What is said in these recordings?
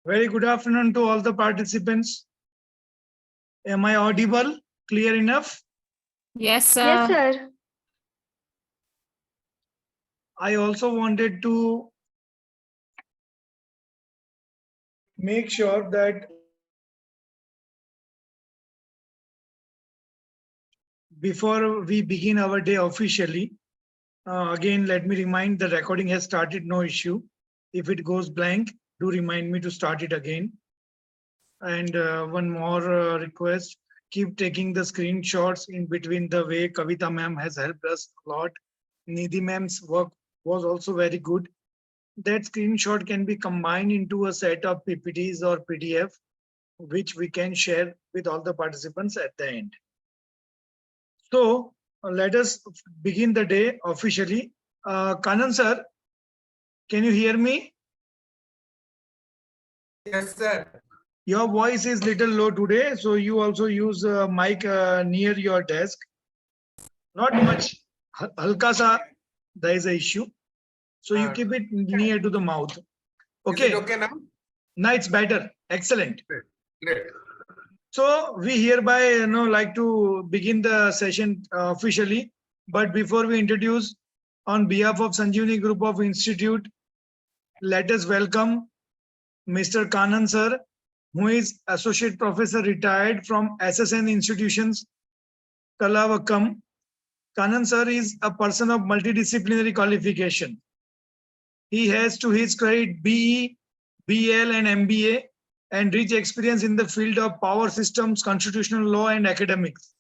Very good afternoon to all the participants. Am I audible? Clear enough? Yes, sir. Yes, sir. I also wanted to make sure that before we begin our day officially, again, let me remind the recording has started, no issue. If it goes blank, do remind me to start it again. And one more request, keep taking the screenshots in between. The way Kavita ma'am has helped us a lot. Nidhi ma'am's work was also very good. That screenshot can be combined into a set of PPTs or PDF, which we can share with all the participants at the end. So let us begin the day officially. Kannan Sir, can you hear me? Yes, sir. Your voice is little low today, so you also use mic near your desk. Not much. Halka sa, there is a issue. So you keep it near to the mouth. Okay. Is it okay now? Now it's better. Excellent. Great. So we hereby like to begin the session officially. But before we introduce, on behalf of Sanjeevani Group of Institute, let us welcome Mr. Kannan Sir, who is Associate Professor retired from SSN Institutions, Kalavakkam. Kannan Sir is a person of multidisciplinary qualification. He has to his credit BE, BL and MBA and rich experience in the field of power systems, constitutional law and academics.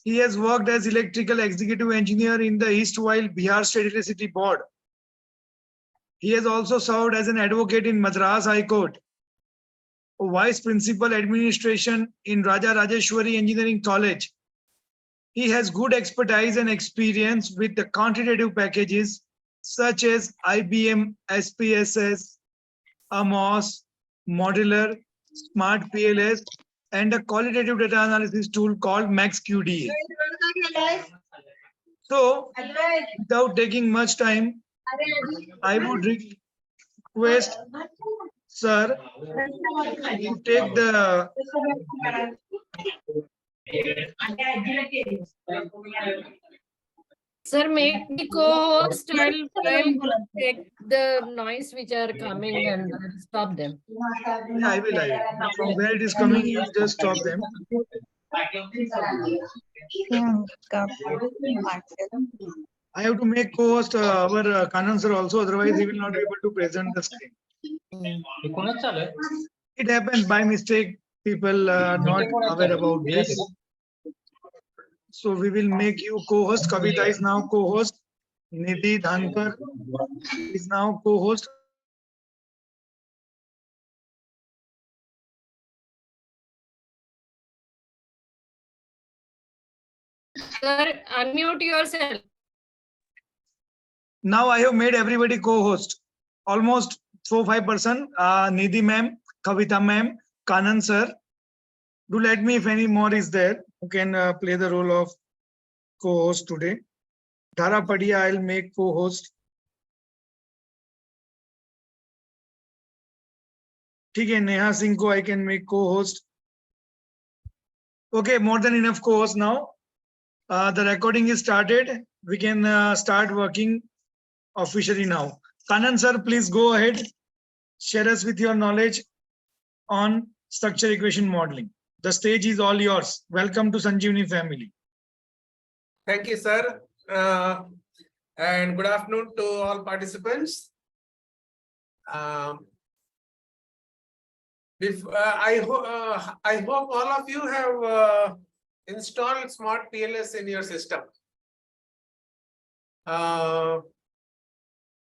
He has worked as electrical executive engineer in the Eastwhile Bihar State Electricity Board. He has also served as an advocate in Madras High Court, Vice Principal Administration in Raja Rajeshwari Engineering College. He has good expertise and experience with the quantitative packages such as IBM, SPSS, AMOS, Modular, Smart PLS, and a qualitative data analysis tool called MaxQDA. So, without taking much time, I would request Sir to take the Sir, make me co-host. I'll take the noise which are coming and stop them. Yeah, I will. From where it is coming, you just stop them. I have to make co-host our Kannan Sir also, otherwise he will not be able to present the screen. It happens by mistake. People are not aware about this. So we will make you co-host. Kavita is now co-host. Nidhi Dhankar is now co-host. Sir, unmute yourself. Now I have made everybody co-host. Almost 4-5%. Nidhi ma'am, Kavita ma'am, Kannan Sir. Do let me if any more is there who can play the role of co-host today. Dhara Padia, I'll make co-host. Okay, Neha Singh ko I can make co-host. Okay, more than enough co-host now. The recording is started. We can start working officially now. Kannan Sir, please go ahead. Share us with your knowledge on structure equation modeling. The stage is all yours. Welcome to Sanjeevani family. Thank you, sir. And good afternoon to all participants. I hope all of you have installed Smart PLS in your system.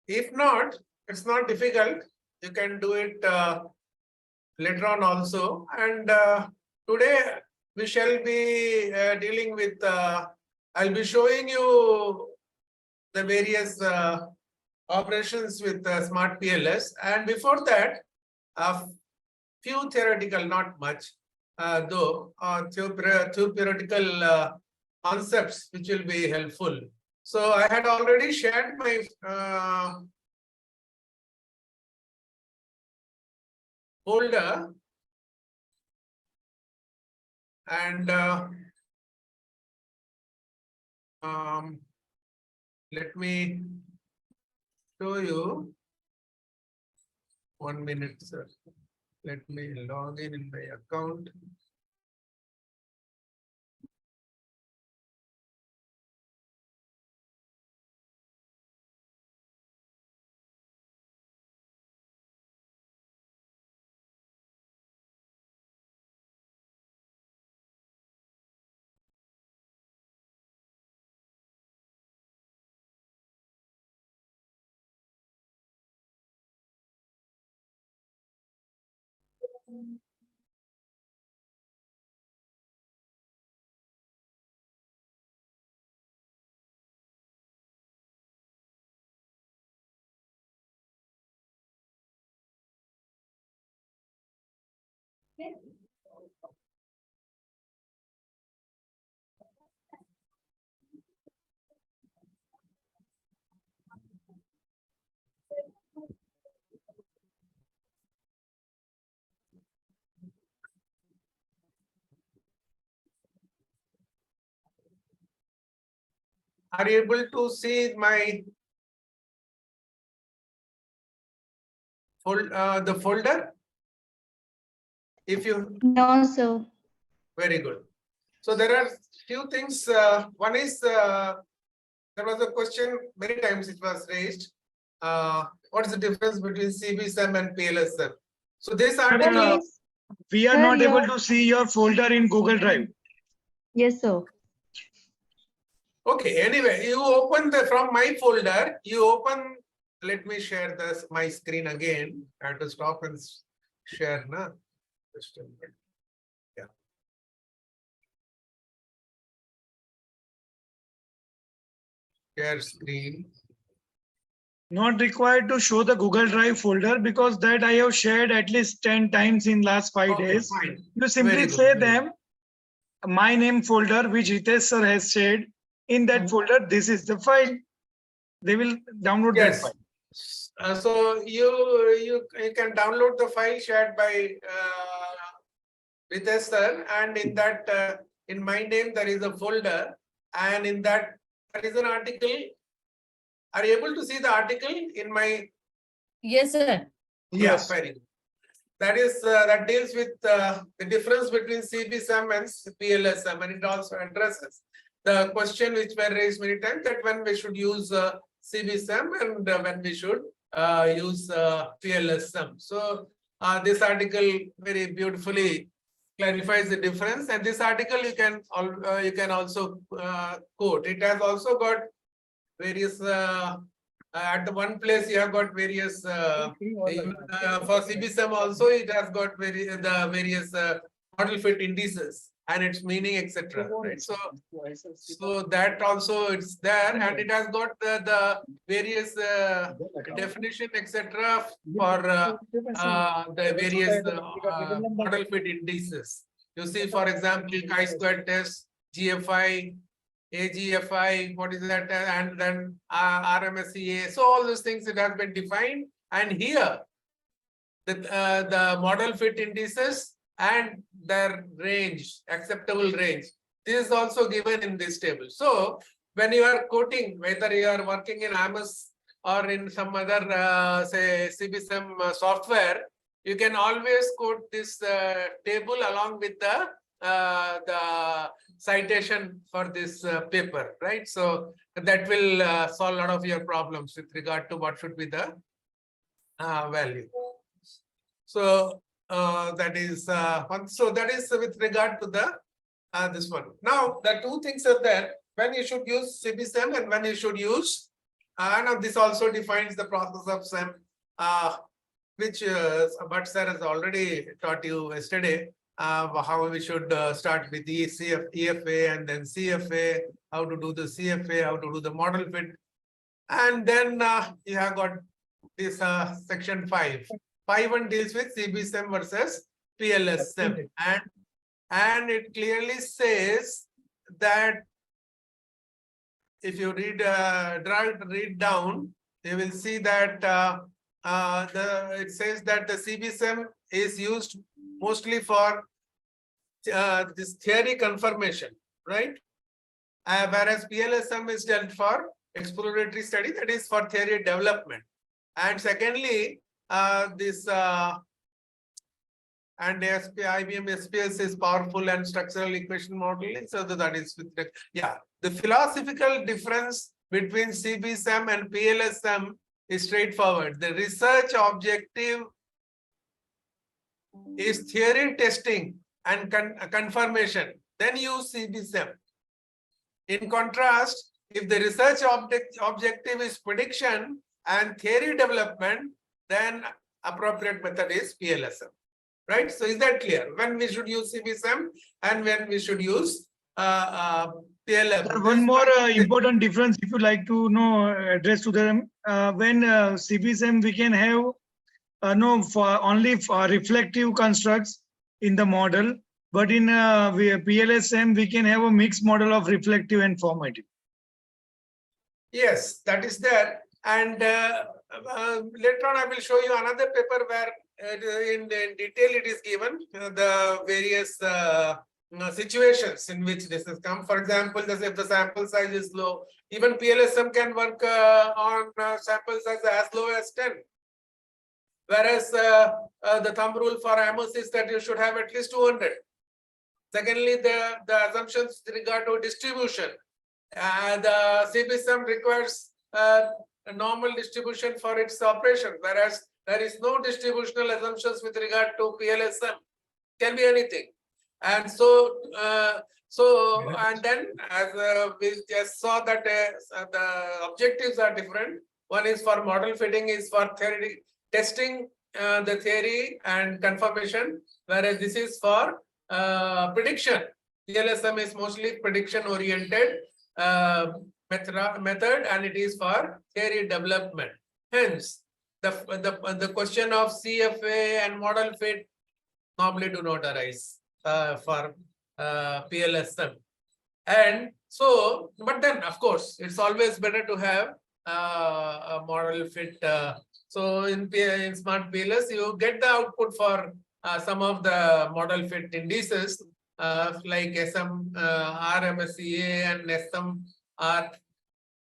If not, it's not difficult. You can do it later on also. And today we shall be dealing with, I'll be showing you the various operations with Smart PLS. And before that, a few theoretical, not much, though, two theoretical concepts which will be helpful. So I had already shared my folder and let me show you. 1 minute, sir. Let me log in my account. Are you able to see my the folder? If you No, sir. very good. So there are few things. One is there was a question many times it was raised. What is the difference between Cb-Sem and PLS-SEM? So this article. We are Sir, not able your- to see your folder in Google Drive. Yes, sir. Okay, anyway, you open from my folder, you open, let me share my screen again. I have to stop and share now. Just a minute. Yeah. Share screen. Not required to show the Google Drive folder because that I have shared at least 10 times in last 5 Okay, days. fine. You simply Very good, say very them, my name folder, which Retd sir has shared. In that folder, this is the file. They will download that Yes. file. So you can download the file shared by Retd sir, and in that in my name there is a folder, and in that there is an article. Are you able to see the article in my? Yes, sir. Yes. Yeah, very good. That is that deals with the difference between Cb-Sem and PLS-SEM, and it also addresses the question which were raised many times, that when we should use Cb-Sem and when we should use PLS-SEM. So this article very beautifully clarifies the difference, and this article you can also quote. It has also got various at the one place you have got various for Cb-Sem also it has got the various model fit indices and its meaning, etc. Right? So that also it's there, and it has got the various definition, etc. for the various model fit indices. You see, for example, chi-square test, GFI, AGFI, what is that, and then RMSEA. So all those things, it has been defined, and here the model fit indices and their range, acceptable range. This is also given in this table. So when you are quoting, whether you are working in AMS or in some other say Cb-Sem software, you can always quote this table along with the citation for this paper, right? So that will solve a lot of your problems with regard to what should be the value. So that is one. So that is with regard to the this one. Now the two things are there: when you should use Cb-Sem and when you should use. Now this also defines the process of SEM, which Bhatt sir has already taught you yesterday. How we should start with the EFA and then CFA, how to do the CFA, how to do the model fit. And then you have got this section 5. 5.1 deals with Cb-Sem versus PLS-SEM. And it clearly says that if you read down, you will see that it says that the Cb-Sem is used mostly for this theory confirmation, right? Whereas PLS-SEM is done for exploratory study, that is for theory development. And secondly, this and IBM SPS is powerful and structural equation modeling. So that is with the philosophical difference between Cb-Sem and PLS-SEM is straightforward. The research objective is theory testing and confirmation. Then use Cb-Sem. In contrast, if the research objective is prediction and theory development, then appropriate method is PLS-SEM. Right? So is that clear? When we should use Cb-Sem and when we should use PLS. One more important difference, if you like to know, address to them. When Cb-Sem, we can have only for reflective constructs in the model, but in PLS-SEM, we can have a mixed model of reflective and formative. Yes, that is there. And later on, I will show you another paper where in detail it is given the various situations in which this has come. For example, if the sample size is low, even PLS-SEM can work on sample size as low as 10. Whereas the thumb rule for AMOS is that you should have at least 200. Secondly, the assumptions with regard to distribution. The Cb-Sem requires a normal distribution for its operation, whereas there is no distributional assumptions with regard to PLS-SEM. Can be anything. And so, and then as we just saw that the objectives are different. One is for model fitting, is for theory testing the theory and confirmation, whereas this is for prediction. PLS-SEM is mostly prediction oriented method, and it is for theory development. Hence, the question of CFA and model fit normally do not arise for PLS-SEM. And so, but then of course, it's always better to have a model fit. So in Smart PLS, you get the output for some of the model fit indices like SM, RMSEA and SMR.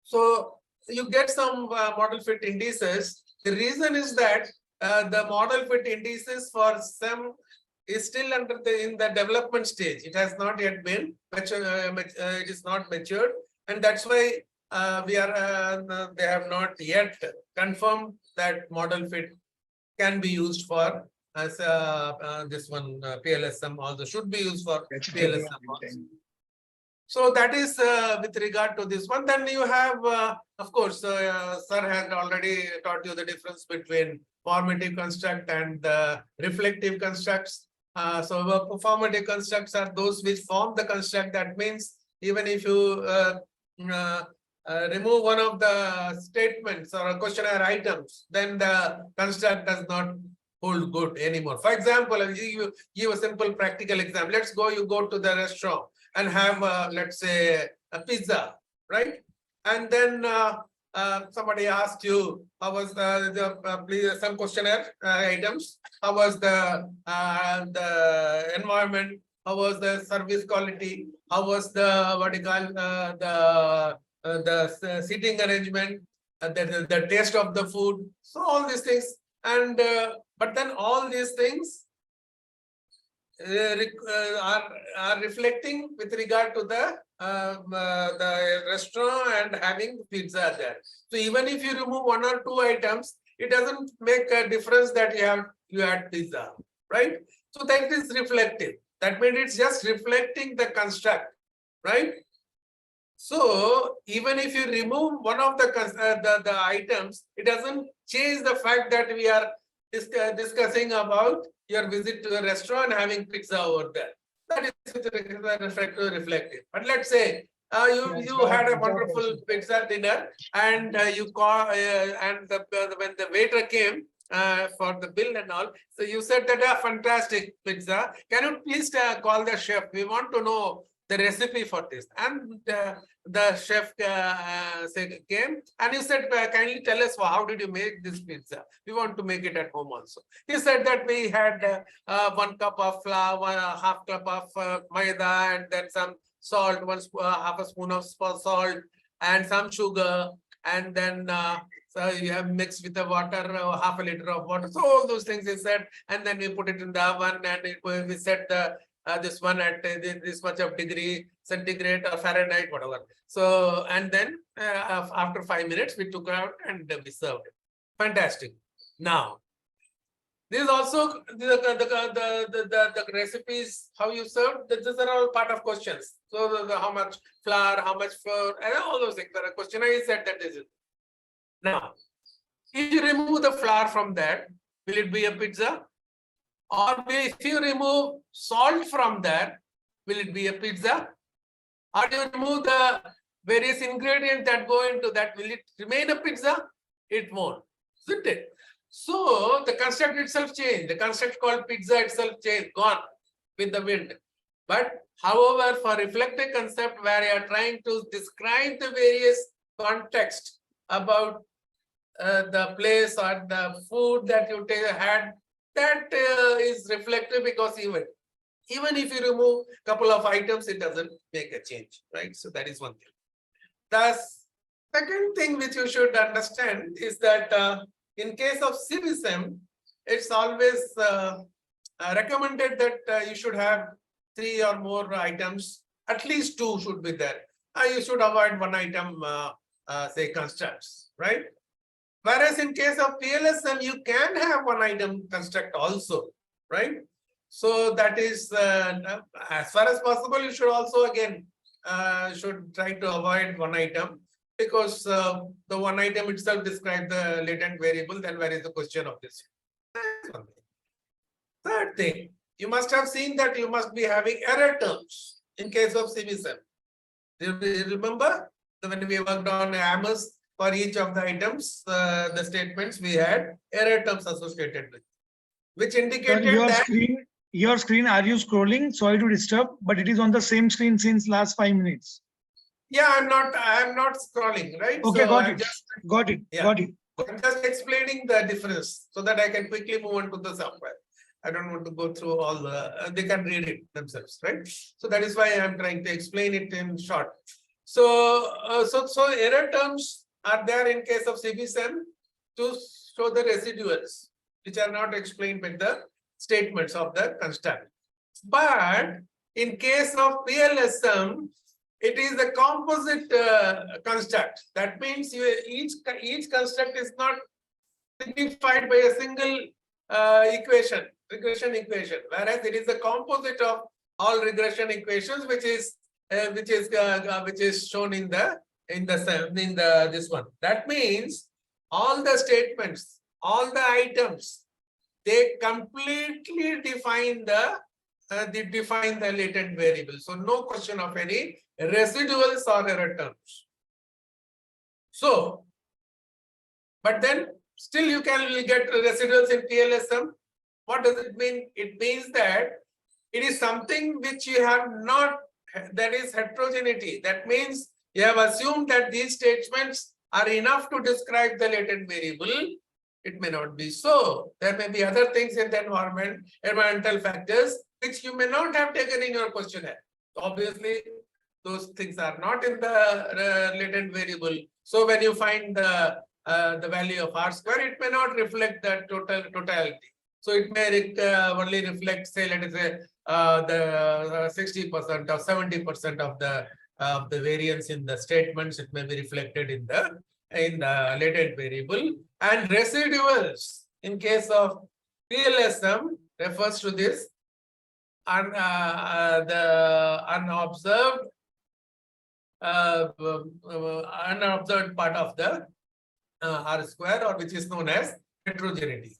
So you get some model fit indices. The reason is that the model fit indices for SEM is still in the development stage. It has not yet been mature, it is not matured, and that's why they have not yet confirmed that model fit can be used for as this one PLS-SEM also should be used for PLS-SEM also. So that is with regard to this one. Then you have, of course, Sir has already taught you the difference between formative construct and reflective constructs. So formative constructs are those which form the construct. That means even if you remove one of the statements or questionnaire items, then the construct does not hold good anymore. For example, I'll give a simple practical example. Let's go, you go to the restaurant and have, let's say, a pizza, right? And then somebody asked you, how was some questionnaire items? How was the environment? How was the service quality? How was the, what you call, the seating arrangement? The taste of the food? So all these things. And but then all these things are reflecting with regard to the restaurant and having pizza there. So even if you remove one or two items, it doesn't make a difference that you had pizza, right? So that is reflective. That means it's just reflecting the construct, right? So even if you remove one of the items, it doesn't change the fact that we are discussing about your visit to the restaurant and having pizza over there. That is with respect to reflective. But let's say you had a wonderful pizza dinner, and you call when the waiter came for the bill and all, so you said that a fantastic pizza. Can you please call the chef? We want to know the recipe for this. And the chef came and he said, kindly tell us how did you make this pizza? We want to make it at home also. He said that we had 1 cup of flour, 1/2 cup of maida, and then some salt, half a spoon of salt, and some sugar, and then so you have mixed with the water, 1/2 liter of water. So all those things he said, and then we put it in the oven, and we set the this one at this much of degree centigrade or Fahrenheit, whatever. So, and then after 5 minutes, we took out and we served it. Fantastic. Now, this is also the recipes, how you serve. These are all part of questions. So, how much flour, how much flour, and all those things. The questionnaire is said that this is. Now, if you remove the flour from that, will it be a pizza? Or if you remove salt from there, will it be a pizza? Or you remove the various ingredients that go into that, will it remain a pizza? It won't, isn't it? So the construct itself changed. The construct called pizza itself changed, gone with the wind. But however, for reflective concept where you are trying to describe the various context about the place or the food that you had, that is reflective, because even if you remove a couple of items, it doesn't make a change, right? So that is one thing. The second thing which you should understand is that in case of Cb-Sem, it's always recommended that you should have 3 or more items, at least 2 should be there. You should avoid 1 item, say constructs, right? Whereas in case of PLS-SEM, you can have 1 item construct also, right? So that is, as far as possible, you should also again, should try to avoid 1 item, because the 1 item itself describes the latent variable. Then where is the question of this? Third thing, you must have seen that you must be having error terms in case of Cb-Sem. Do you remember when we worked on AMOS? For each of the items, the statements, we had error terms associated with, which indicated that your screen, are you scrolling? Sorry to disturb, but it is on the same screen since last 5 minutes. Yeah, I'm not scrolling, right? Okay, so got I'm it. Just, got it. Yeah. Got it. I'm just explaining the difference so that I can quickly move on to the software. I don't want to go through all the, they can read it themselves, right? So that is why I'm trying to explain it in short. So, so error terms are there in case of Cb-Sem to show the residuals, which are not explained with the statements of the construct. But in case of PLS-SEM, it is a composite construct. That means each construct is not signified by a single regression equation, whereas it is a composite of all regression equations, which is shown in this one. That means all the statements, all the items, they completely define the latent variable. So no question of any residuals or error terms. So, but then still you can get residuals in PLS-SEM. What does it mean? It means that it is something which you have not, that is heterogeneity. That means you have assumed that these statements are enough to describe the latent variable. It may not be so. There may be other things in the environment, environmental factors, which you may not have taken in your questionnaire. Obviously, those things are not in the latent variable. So when you find the value of R square, it may not reflect the totality. So it may only reflect, say, let us say, the 60% or 70% of the variance in the statements. It may be reflected in the latent variable. And residuals in case of PLS-SEM refers to this the unobserved part of the R square, or which is known as heterogeneity.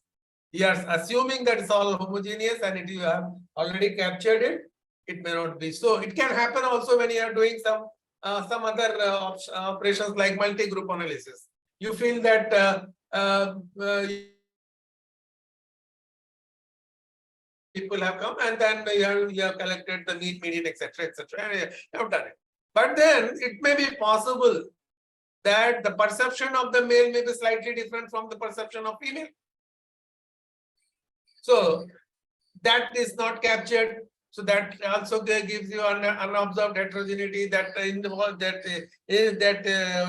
Yes, assuming that it's all homogeneous and you have already captured it, it may not be so. It can happen also when you are doing some other operations like multi-group analysis. You feel that people have come, and then you have collected the mean, median, etc., etc. And you have done it. But then it may be possible that the perception of the male may be slightly different from the perception of female. So that is not captured. So that also gives you an unobserved heterogeneity that involves that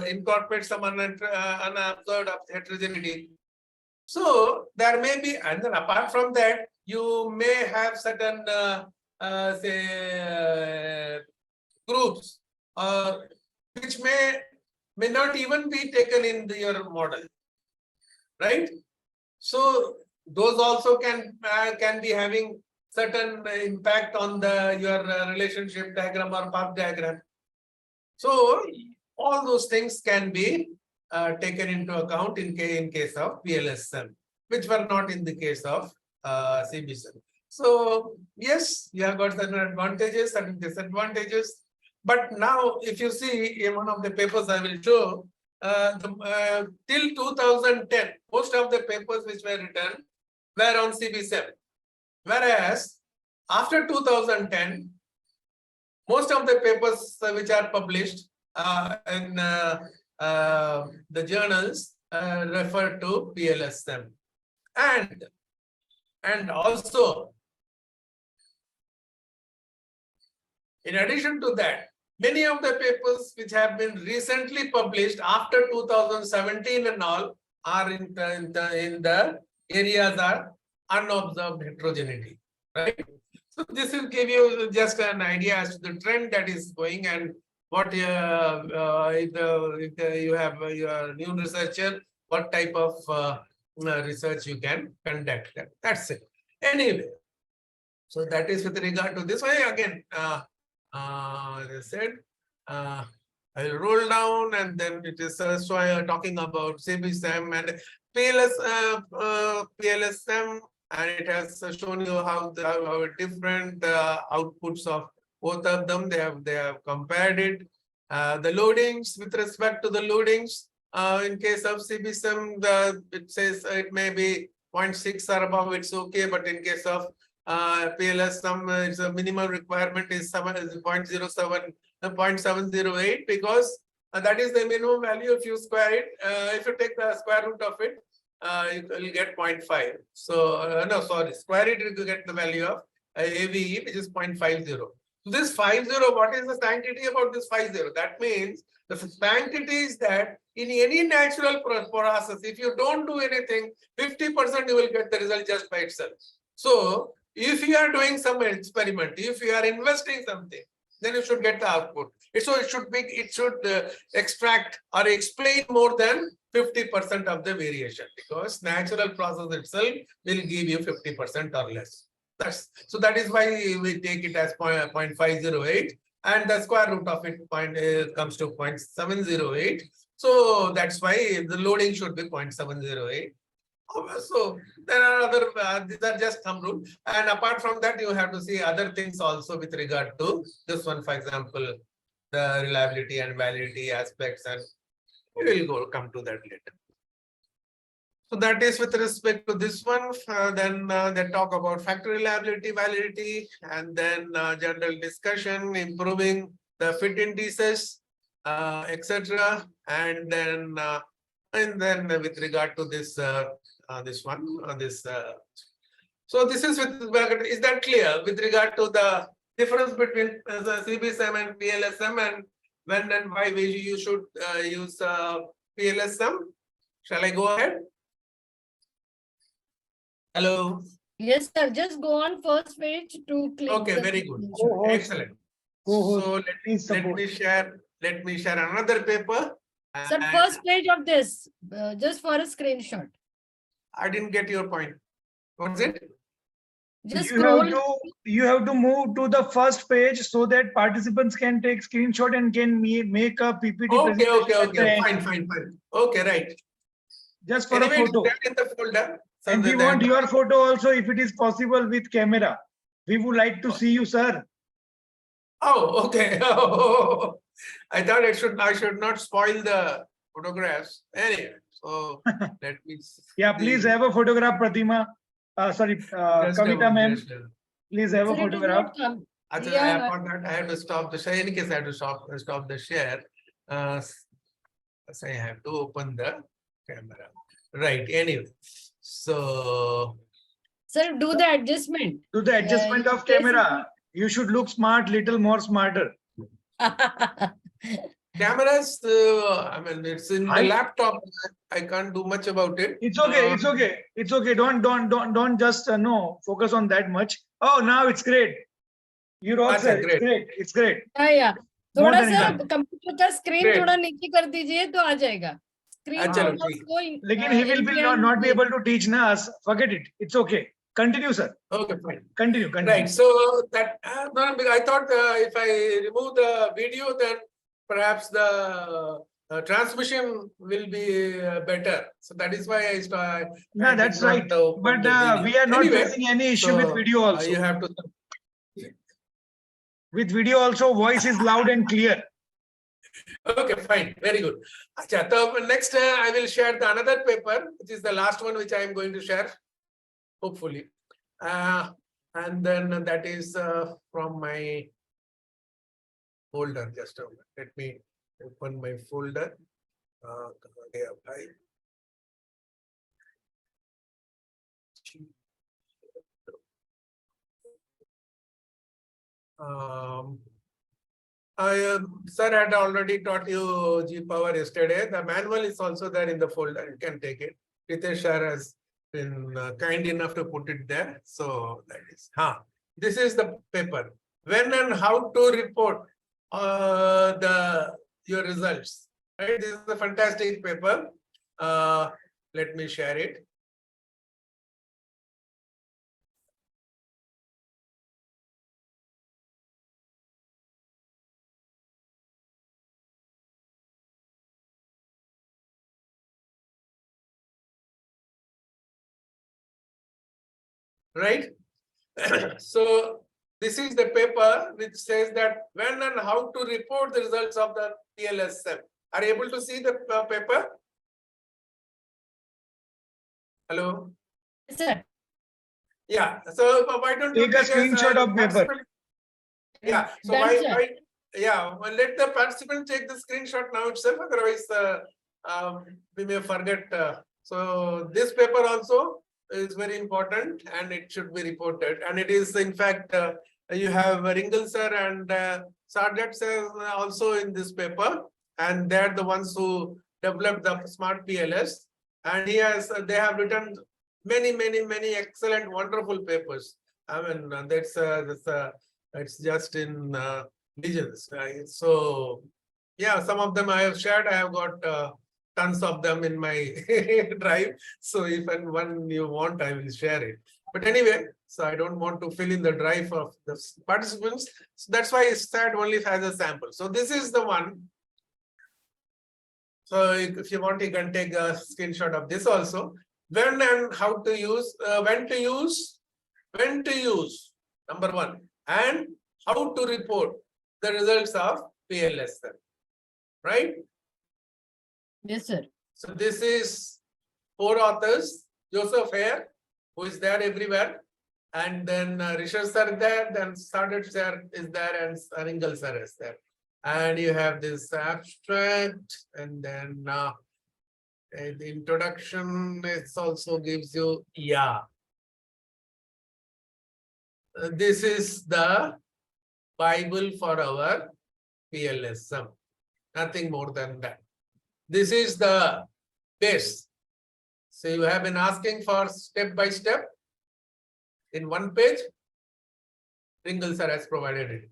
incorporates some unobserved heterogeneity. So there may be, and then apart from that, you may have certain groups which may not even be taken in your model, right? So those also can be having certain impact on your relationship diagram or path diagram. So all those things can be taken into account in case of PLS-SEM, which were not in the case of Cb-Sem. So yes, you have got certain advantages, certain disadvantages. But now, if you see in one of the papers I will show, till 2010, most of the papers which were written were on Cb-Sem. Whereas after 2010, most of the papers which are published in the journals refer to PLS-SEM. And also, in addition to that, many of the papers which have been recently published after 2017 and all are in the areas are unobserved heterogeneity, right? So this will give you just an idea as to the trend that is going, and what if you have your new researcher, what type of research you can conduct. That's it. Anyway, so that is with regard to this way. Again, as I said, I will roll down, and then it is so I am talking about Cb-Sem and PLS-SEM, and it has shown you how different outputs of both of them. They have compared it. The loadings, with respect to the loadings, in case of Cb-Sem, it says it may be 0.6 or above, it's okay, but in case of PLS-SEM, it's a minimum requirement is 0.708, because that is the minimum value. If you square it, if you take the square root of it, you will get 0.5. So no, sorry, square it, you get the value of AVE, which is 0.50. So this 50, what is the sanctity about this 50? That means the sanctity is that in any natural process, if you don't do anything, 50% you will get the result just by itself. So if you are doing some experiment, if you are investing something, then you should get the output. So it should extract or explain more than 50% of the variation, because natural process itself will give you 50% or less. So that is why we take it as 0.508, and the square root of it comes to 0.708. So that's why the loading should be 0.708. So there are other, these are just thumb rule. And apart from that, you have to see other things also with regard to this one, for example, the reliability and validity aspects, and we will come to that later. So that is with respect to this one. Then they talk about factor reliability, validity, and then general discussion, improving the fit indices, etc. And then with regard to this one. So this is is that clear with regard to the difference between the Cb-Sem and PLS-SEM, and when and why you should use PLS-SEM? Shall I go ahead? Hello. Yes, sir. Just go on first page to click. Okay, the very good. Oh, Excellent. So let me share another paper. Sir, first page of this, just for a screenshot. I didn't get your point. What's it? Just You have to move to the first page so that participants can take screenshot and can make a PPT. Okay. Fine. Okay, right. Just for Anyway, a photo. it's there in the folder. So And we want your photo also, if it is possible, with camera. We would like to see you, sir. Oh, okay. I thought I should not spoil the photographs. Anyway, so let me see. Yeah, please have a photograph, Pratima. Kavita ma'am. Please have a Sir, it is photograph. not come. Actually, Yeah. I forgot. I have to stop the share. In case I have to stop the share. So I have to open the camera. Right. Anyway, so Sir, do the adjustment. Do the adjustment in of case camera. You should look smart, little more smarter. cameras. I mean, it's in the Hi. laptop. I can't do much about it. It's okay. It's okay. It's okay. Don't just no focus on that much. Oh, now it's great. You rock, Acha, sir. It's great. great. It's great. या More थोड़ा than सा enough. Computer का screen Great. थोड़ा नीचे कर दीजिए तो आ जाएगा स्क्रीन चलो, ठीक। Lekin he will not be able to teach us. Forget it. It's okay. Continue, sir. Okay, fine. Continue. Right. So that no, because I thought if I remove the video, then perhaps the transmission will be better. So that is why I started. No, that's right. But we are not facing any issue with video also. You have to. With video also, voice is loud and clear. Okay, fine. Very good. Acha, so next, I will share the another paper, which is the last one, which I am going to share, hopefully. And then that is from my folder. Just a moment. Let me open my folder. Sir had already taught you G power yesterday. The manual is also there in the folder. You can take it. Ritesh sir has been kind enough to put it there. So that is, this is the paper. When and how to report your results. Right? This is a fantastic paper. Let me share it. Right? So this is the paper which says that when and how to report the results of the PLS-SEM. Are you able to see the paper? Hello? sir. Yeah. So why don't you Take a screenshot of paper. Yeah. So Done, sir. well, let the participant take the screenshot now itself. Otherwise, we may forget. So this paper also is very important and it should be reported. And it is, in fact, you have Ringle sir and Sardat sir also in this paper. And they're the ones who developed the smart PLS. And they have written many excellent, wonderful papers. I mean, it's just in legions. Right? So, yeah, some of them I have shared. I have got tons of them in my drive. So if and when you want, I will share it. But anyway, so I don't want to fill in the drive of the participants. So that's why it's said only as a sample. So this is the one. So if you want, you can take a screenshot of this also. When and how to use, when to use, number one, and how to report the results of PLS-SEM, right? Yes, sir. So this is 4 authors, Joseph Hare, who is there everywhere, and then Rishabh sir there, then Sardat sir is there, and Ringle sir is there. And you have this abstract, and then the introduction, it also gives you, this is the Bible for our PLS-SEM, nothing more than that. This is the base. So you have been asking for step by step in one page. Ringle sir has provided it.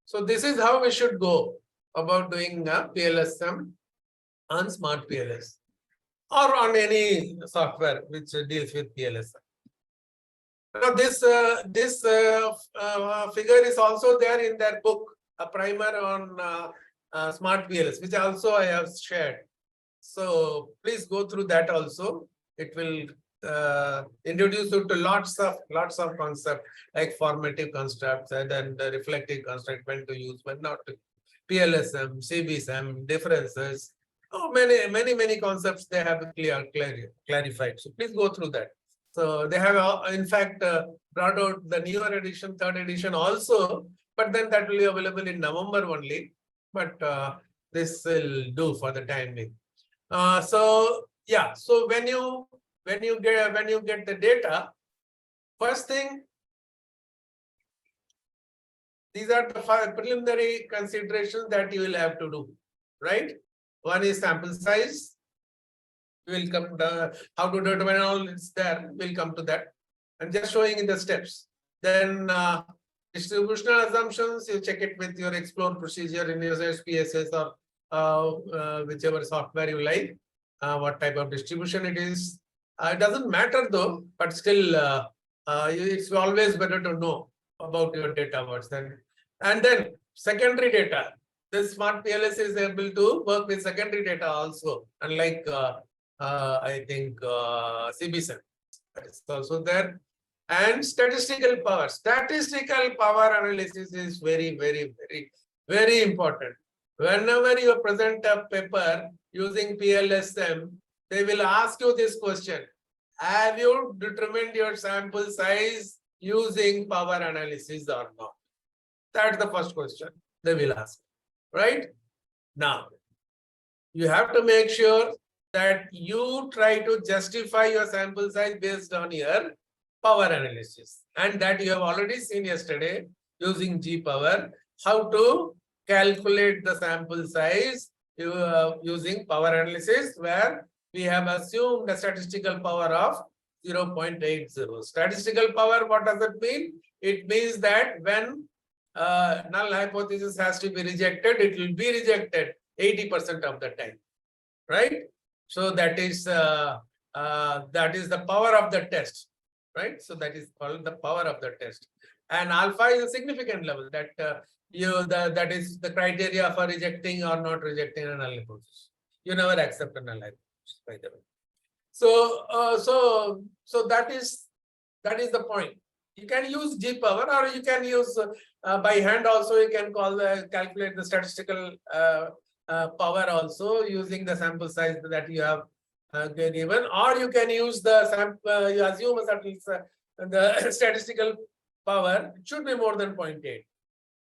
So this is how we should go about doing PLS-SEM on smart PLS or on any software which deals with PLS-SEM. Now this figure is also there in their book, a primer on smart PLS, which also I have shared. So please go through that also. It will introduce you to lots of concepts like formative constructs and then the reflective construct, when to use, when not to. PLS-SEM, Cb-Sem, differences. Oh, many concepts they have clarified. So please go through that. So they have, in fact, brought out the newer edition, third edition also, but then that will be available in November only. But this will do for the time being. So yeah, so when you get the data, first thing, these are the five preliminary considerations that you will have to do, right? One is sample size. We'll come to how to determine all it's there. We'll come to that. I'm just showing in the steps. Then distributional assumptions, you check it with your explore procedure in your SPSS or whichever software you like, what type of distribution it is. It doesn't matter though, but still it's always better to know about your data what's then. And then secondary data. This smart PLS is able to work with secondary data also, unlike I think Cb-Sem. That is also there. And statistical power. Statistical power analysis is very, very, very, very important. Whenever you present a paper using PLS-SEM, they will ask you this question. Have you determined your sample size using power analysis or not? That's the first question they will ask, right? Now, you have to make sure that you try to justify your sample size based on your power analysis. And that you have already seen yesterday using G power, how to calculate the sample size using power analysis, where we have assumed a statistical power of 0.80. Statistical power, what does it mean? It means that when null hypothesis has to be rejected, it will be rejected 80% of the time, right? So that is the power of the test, right? So that is called the power of the test. And alpha is a significant level that that is the criteria for rejecting or not rejecting a null hypothesis. You never accept a null hypothesis, by the way. So that is the point. You can use G power, or you can use by hand also. You can calculate the statistical power also using the sample size that you have given, or you can use the sample. You assume a certain the statistical power should be more than 0.8.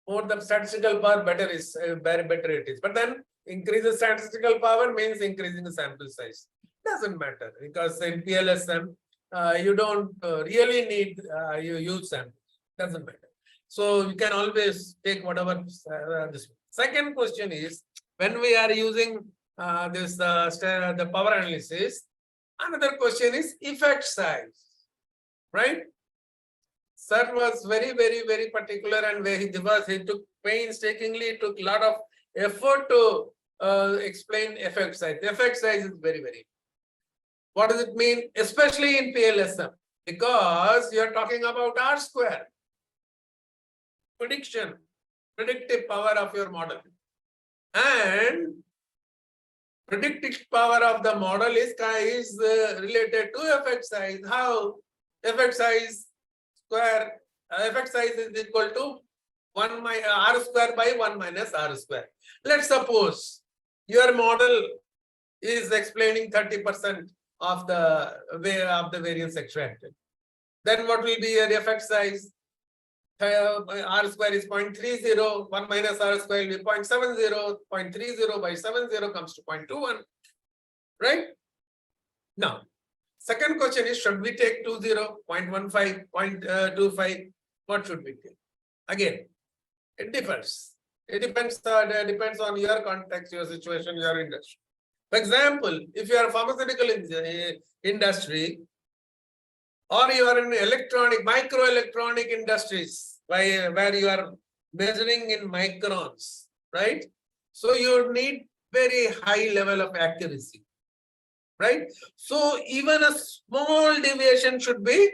More the statistical power, better it is. But then increase the statistical power means increasing the sample size. Doesn't matter, because in PLS-SEM you don't really need you use sample. Doesn't matter. So you can always take whatever. This second question is, when we are using the power analysis, another question is effect size, right? Sir was very, very, very particular, and where he took painstakingly, took a lot of effort to explain effect size. The effect size is very, very. What does it mean? Especially in PLS-SEM, because you are talking about R square. Predictive power of your model. And predictive power of the model is related to effect size. How? Effect size square, effect size is equal to R square by 1 minus R square. Let's suppose your model is explaining 30% of the variance extracted. Then what will be your effect size? R square is 0.30, 1 minus R square will be 0.70, 0.30 by 70 comes to 0.21, right? Now, second question is, should we take 20, 0.15, 0.25? What should we take? Again, it differs. It depends on your context, your situation, your industry. For example, if you are a pharmaceutical industry, or you are in microelectronic industries, where you are measuring in microns, right? So you need very high level of accuracy, right? So even a small deviation should be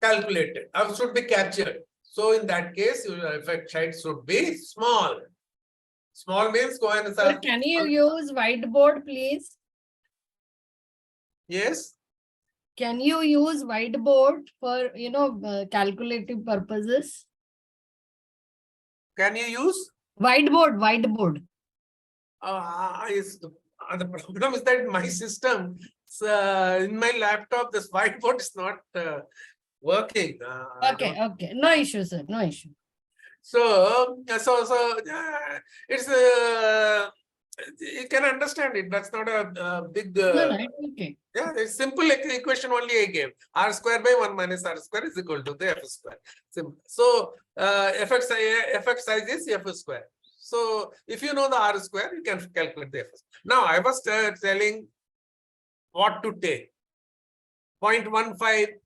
calculated, or should be captured. So in that case, your effect size should be small. Small means go and Sir, can you use whiteboard, please? Yes. Can you use whiteboard for, calculative purposes? Can you use? Whiteboard. The problem is that my system in my laptop, this whiteboard is not working. I Okay, don't- okay. No issue, sir. No issue. It's you can understand it. That's not a big. No, no, it's okay. Yeah, it's simple equation only I gave. R square by 1 minus R square is equal to the F square. Simple. So fx size is F square. So if you know the R square, you can calculate the F square. Now I was telling what to take. 0.15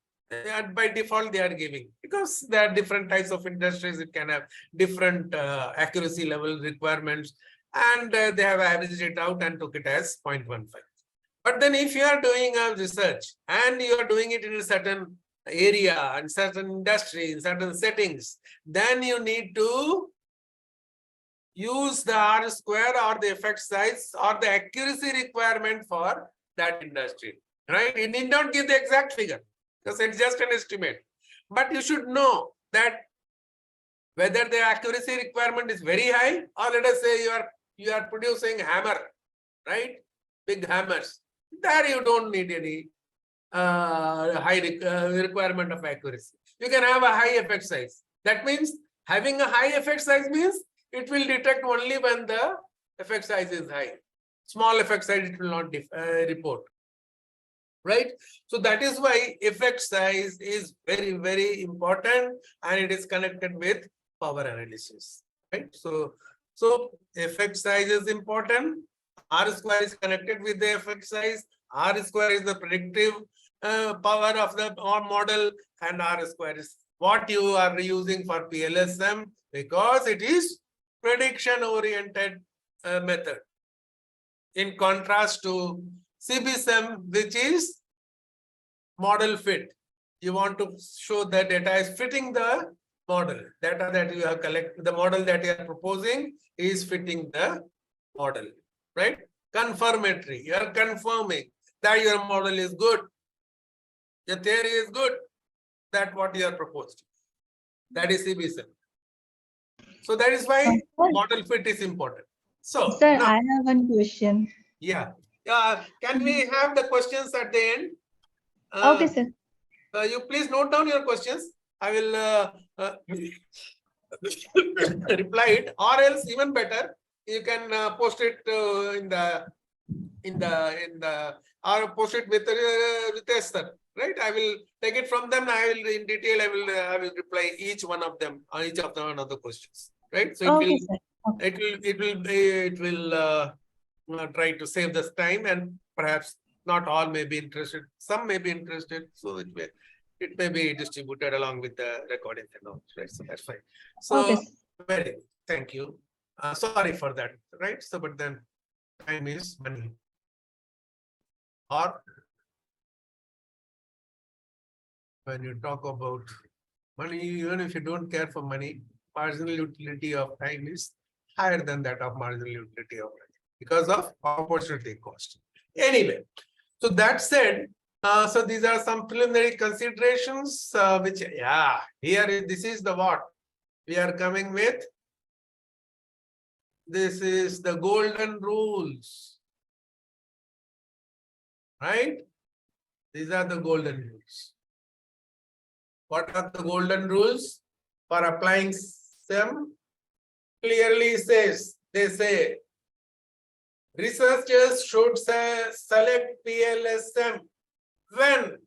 by default they are giving, because there are different types of industries. It can have different accuracy level requirements, and they have averaged it out and took it as 0.15. But then if you are doing a research and you are doing it in a certain area and certain industry, in certain settings, then you need to use the R square or the effect size or the accuracy requirement for that industry, right? You need not give the exact figure because it's just an estimate. But you should know that whether the accuracy requirement is very high, or let us say you are producing hammer, right? Big hammers. There you don't need any high requirement of accuracy. You can have a high effect size. That means having a high effect size means it will detect only when the effect size is high. Small effect size it will not report. Right? So that is why effect size is very, very important, and it is connected with power analysis. Right? So effect size is important. R square is connected with the effect size. R square is the predictive power of the model, and R square is what you are using for PLS-SEM, because it is prediction oriented method. In contrast to Cb-Sem, which is model fit. You want to show the data is fitting the model. Data that you have collected, the model that you are proposing is fitting the model, right? Confirmatory. You are confirming that your model is good. Your theory is good. That's what you are proposed. That is Cb-Sem. So that is why model fit is important. So Sir, now, I have one question. yeah. Can we have the questions at the end? Okay, sir. You please note down your questions. I will reply it, or else even better, you can post it in the or post it with Esther, right? I will take it from them. I will in detail. I will reply each one of them on each of the one of the questions, right? So Okay, sir. Okay. it will try to save this time, and perhaps not all may be interested. Some may be interested, so it may be distributed along with the recording and all, right? So that's fine. So Okay, sir. very good. Thank you. Sorry for that, right? So, but then time is money. Or when you talk about money, even if you don't care for money, marginal utility of time is higher than that of marginal utility of money because of opportunity cost. Anyway, so that said, so these are some preliminary considerations, which, yeah, here this is the what we are coming with. This is the golden rules, right? These are the golden rules. What are the golden rules for applying SEM? Clearly says, they say, researchers should select PLS-SEM when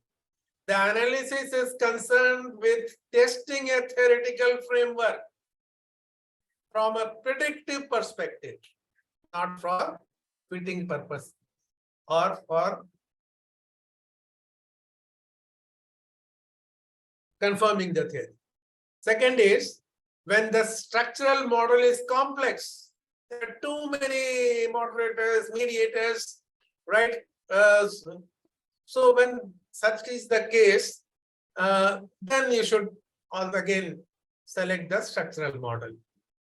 the analysis is concerned with testing a theoretical framework from a predictive perspective, not for fitting purpose or for confirming the theory. Second is when the structural model is complex. There are too many moderators, mediators, right? So when such is the case, then you should again select the structural model.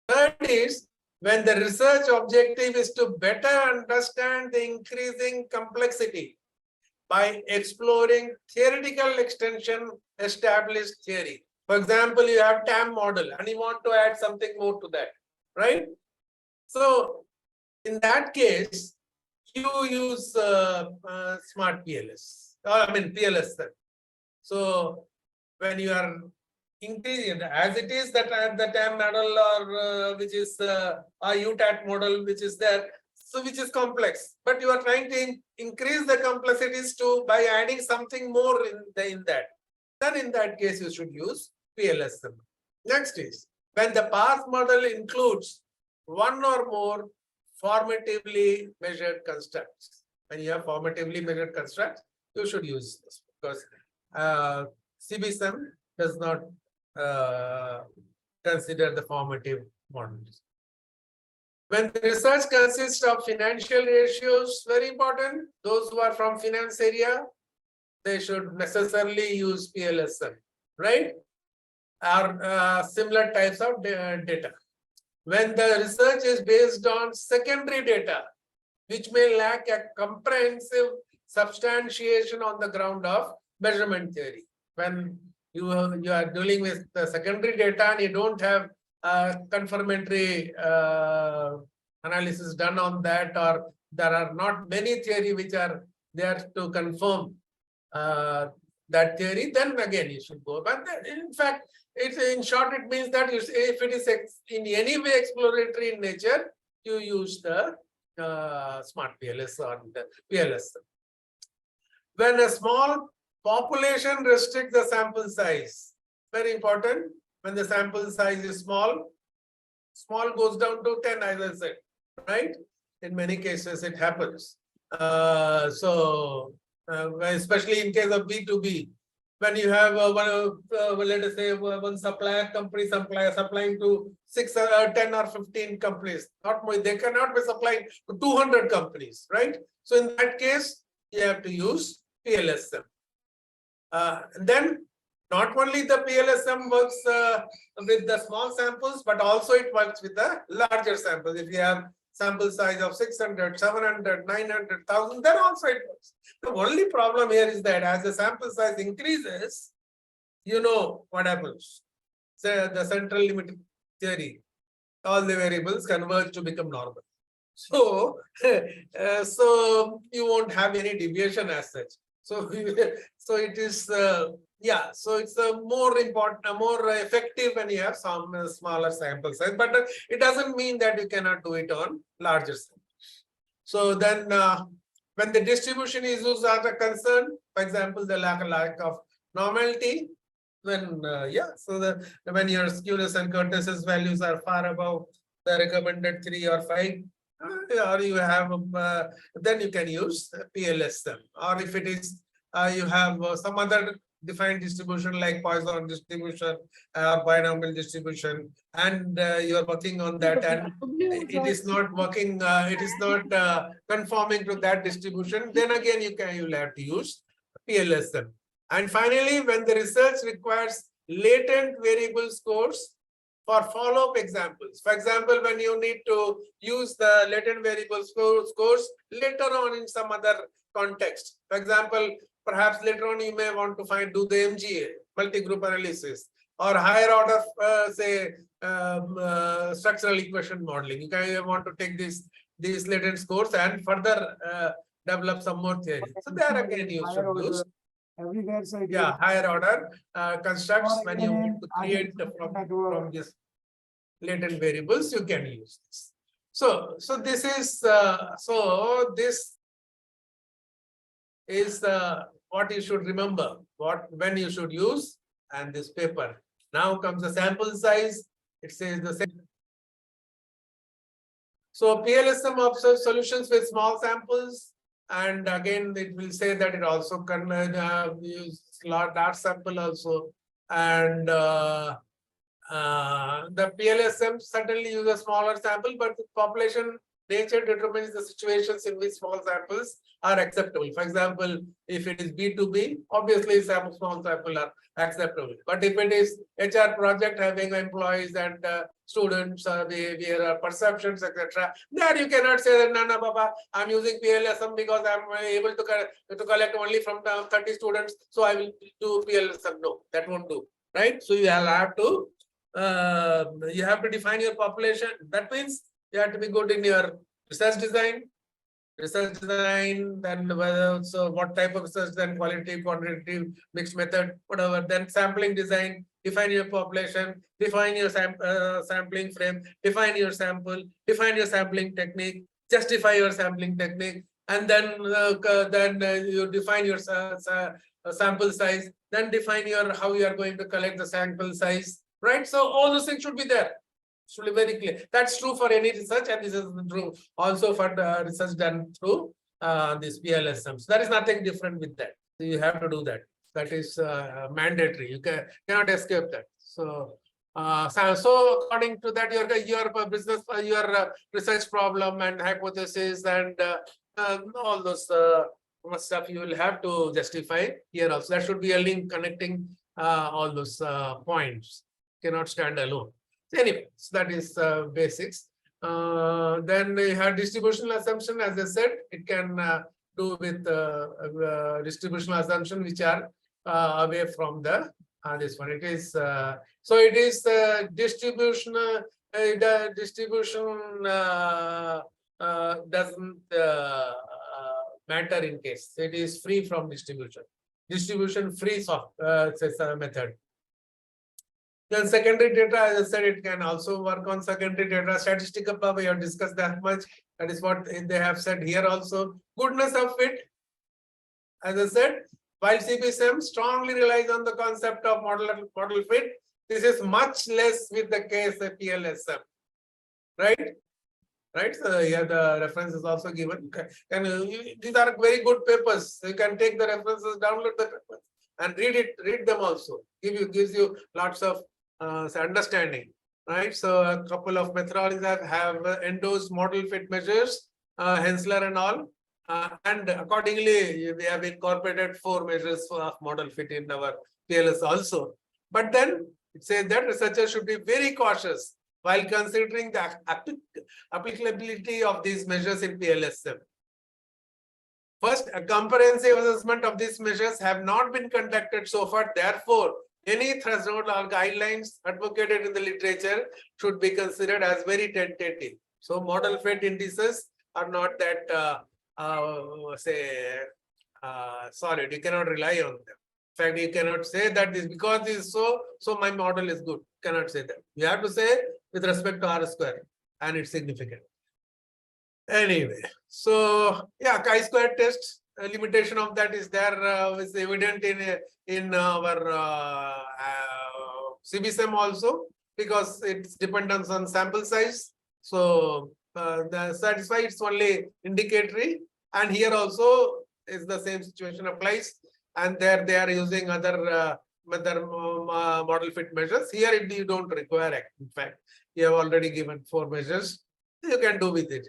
Third is when the research objective is to better understand the increasing complexity by exploring theoretical extension established theory. For example, you have TAM model and you want to add something more to that, right? So in that case, you use smart PLS, PLS-SEM. So when you are increasing as it is that at the time model or which is a UTAT model which is there, so which is complex, but you are trying to increase the complexities to by adding something more in that. Then in that case you should use PLS-SEM. Next is when the path model includes one or more formatively measured constructs. When you have formatively measured constructs, you should use this because Cb-Sem does not consider the formative models. When the research consists of financial ratios, very important. Those who are from finance area, they should necessarily use PLS-SEM, right? Or similar types of data. When the research is based on secondary data, which may lack a comprehensive substantiation on the ground of measurement theory. When you are dealing with the secondary data and you don't have confirmatory analysis done on that, or there are not many theory which are there to confirm that theory, then again you should go. But in fact, in short, it means that if it is in any way exploratory in nature, you use the smart PLS or the PLS. When a small population restricts the sample size, very important. When the sample size is small goes down to 10, as I said, right? In many cases, it happens. Especially in case of B2B, when you have let us say one company supplying to 6 or 10 or 15 companies, not more, they cannot be supplying to 200 companies, right? So in that case, you have to use PLS-SEM. Then not only the PLS-SEM works with the small samples, but also it works with the larger samples. If you have sample size of 600, 700, 900, 1,000, then also it works. The only problem here is that as the sample size increases, you know what happens. So the central limit theory, all the variables converge to become normal. So, so you won't have any deviation as such. So, so it is, so it's a more important, more effective when you have some smaller sample size, but it doesn't mean that you cannot do it on larger samples. So then when the distribution issues are concerned, for example, the lack of normality, when so when your skewness and kurtosis values are far above the recommended 3 or 5, or you have then you can use PLS-SEM. Or if it is you have some other defined distribution like Poisson distribution, binomial distribution, and you are working on that, and it is not working, it is not conforming to that distribution, then again you'll have to use PLS-SEM. And finally, when the research requires latent variable scores for follow-up examples. For example, when you need to use the latent variable scores later on in some other context. For example, perhaps later on you may want to do the MGA, multi-group analysis, or higher order, structural equation modeling. You want to take these latent scores and further develop some more theory. So there again you should use higher order constructs when you want to create from this latent variables, you can use this. So this is this is what you should remember, when you should use, and this paper. Now comes the sample size. It says the same. So PLS-SEM observes solutions with small samples, and again it will say that it also can use large sample also, and the PLS-SEM certainly use a smaller sample, but the population nature determines the situations in which small samples are acceptable. For example, if it is B2B, obviously some small sample are acceptable. But if it is HR project having employees and students, behavior, perceptions, etc., there you cannot say that, no, Baba, I'm using PLS-SEM because I'm able to collect only from 30 students, so I will do PLS-SEM. No, that won't do, right? So you have to define your population. That means you have to be good in your research design, research design, then whether, so what type of research, then qualitative, quantitative, mixed method, whatever, then sampling design, define your population, define your sampling frame, define your sample, define your sampling technique, justify your sampling technique, and then you define your sample size, then define your how you are going to collect the sample size, right? So all those things should be there. Should be very clear. That's true for any research, and this is true also for the research done through this PLS-SEM. So there is nothing different with that. So you have to do that. That is mandatory. You cannot escape that. So, so according to that, your business, your research problem and hypothesis and all those stuff you will have to justify here also. There should be a link connecting all those points. Cannot stand alone. Anyway, so that is basics. Then we have distributional assumption. As I said, it can do with distributional assumption which are away from the this one. It is so it is distributional. The distribution doesn't matter in case it is free from distribution. Distribution free method. Then secondary data, as I said, it can also work on secondary data. Statistical power, we have discussed that much. That is what they have said here also. Goodness of fit, as I said, while Cb-Sem strongly relies on the concept of model fit, this is much less with the case of PLS-SEM, right? Right. So here the reference is also given. And these are very good papers. You can take the references, download the papers, and read them also. Gives you lots of understanding, right? So a couple of methodologies have endorsed model fit measures, Hensler and all, and accordingly we have incorporated 4 measures of model fit in our PLS also. But then it says that researchers should be very cautious while considering the applicability of these measures in PLS-SEM. First, a comprehensive assessment of these measures have not been conducted so far. Therefore, any threshold or guidelines advocated in the literature should be considered as very tentative. So, model fit indices are not that solid. You cannot rely on them. In fact, you cannot say that this because this is so my model is good. Cannot say that. You have to say with respect to R square and its significance. Anyway, so yeah, chi-square test limitation of that is there is evident in our Cb-Sem also, because its dependence on sample size. So that's why it's only indicatory, and here also is the same situation applies, and there they are using other model fit measures. Here you don't require it. In fact, you have already given 4 measures. You can do with it.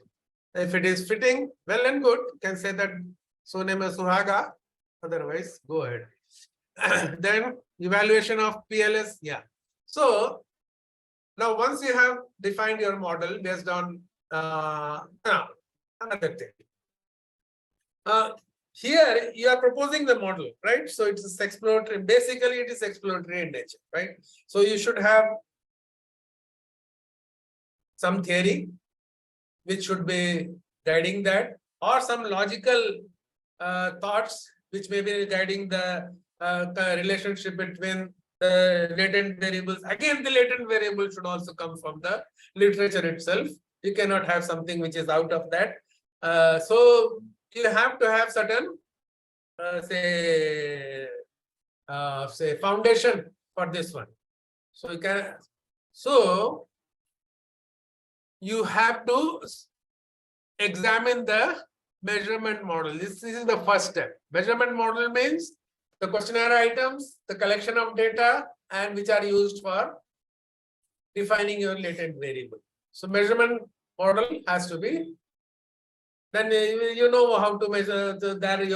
If it is fitting, well and good, you can say that Sone mein suhaga. Otherwise, go ahead. Then evaluation of PLS. Yeah. So now once you have defined your model based on another thing. Here you are proposing the model, right? So it's exploratory. Basically, it is exploratory in nature, right? So you should have some theory which should be guiding that, or some logical thoughts which may be guiding the relationship between the latent variables. Again, the latent variable should also come from the literature itself. You cannot have something which is out of that. So you have to have certain say foundation for this one. So you can you have to examine the measurement model. This is the first step. Measurement model means the questionnaire items, the collection of data, and which are used for defining your latent variable. So measurement model has to be. Then you know how to measure. There you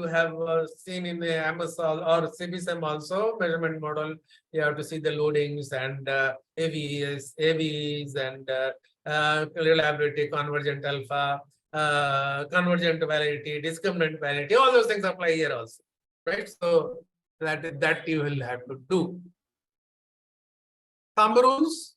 have seen in the Amazon or Cb-Sem also measurement model. You have to see the loadings and AVs and reliability, convergent alpha, convergent validity, discriminant validity. All those things apply here also, right? So that you will have to do. Thumb rules,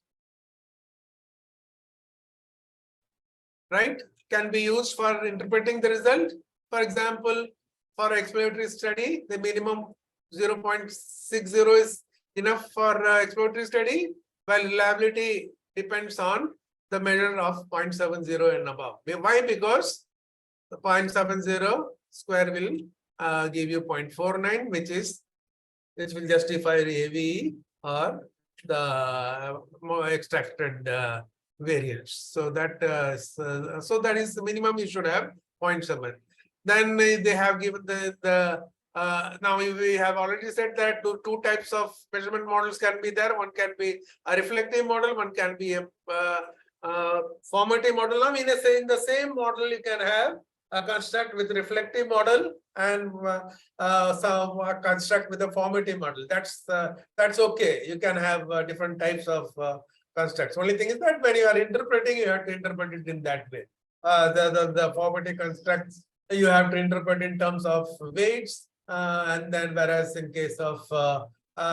right? can be used for interpreting the result. For example, for exploratory study, the minimum 0.60 is enough for exploratory study, while reliability depends on the measure of 0.70 and above. Why? Because the 0.70 square will give you 0.49, which will justify AV or the more extracted variance. So that is the minimum you should have 0.7. Then they have given now we have already said that two types of measurement models can be there. One can be a reflective model, one can be a formative model. I mean, in the same model you can have a construct with reflective model and some construct with a formative model. That's okay. You can have different types of constructs. Only thing is that when you are interpreting, you have to interpret it in that way. The formative constructs you have to interpret in terms of weights, and then whereas in case of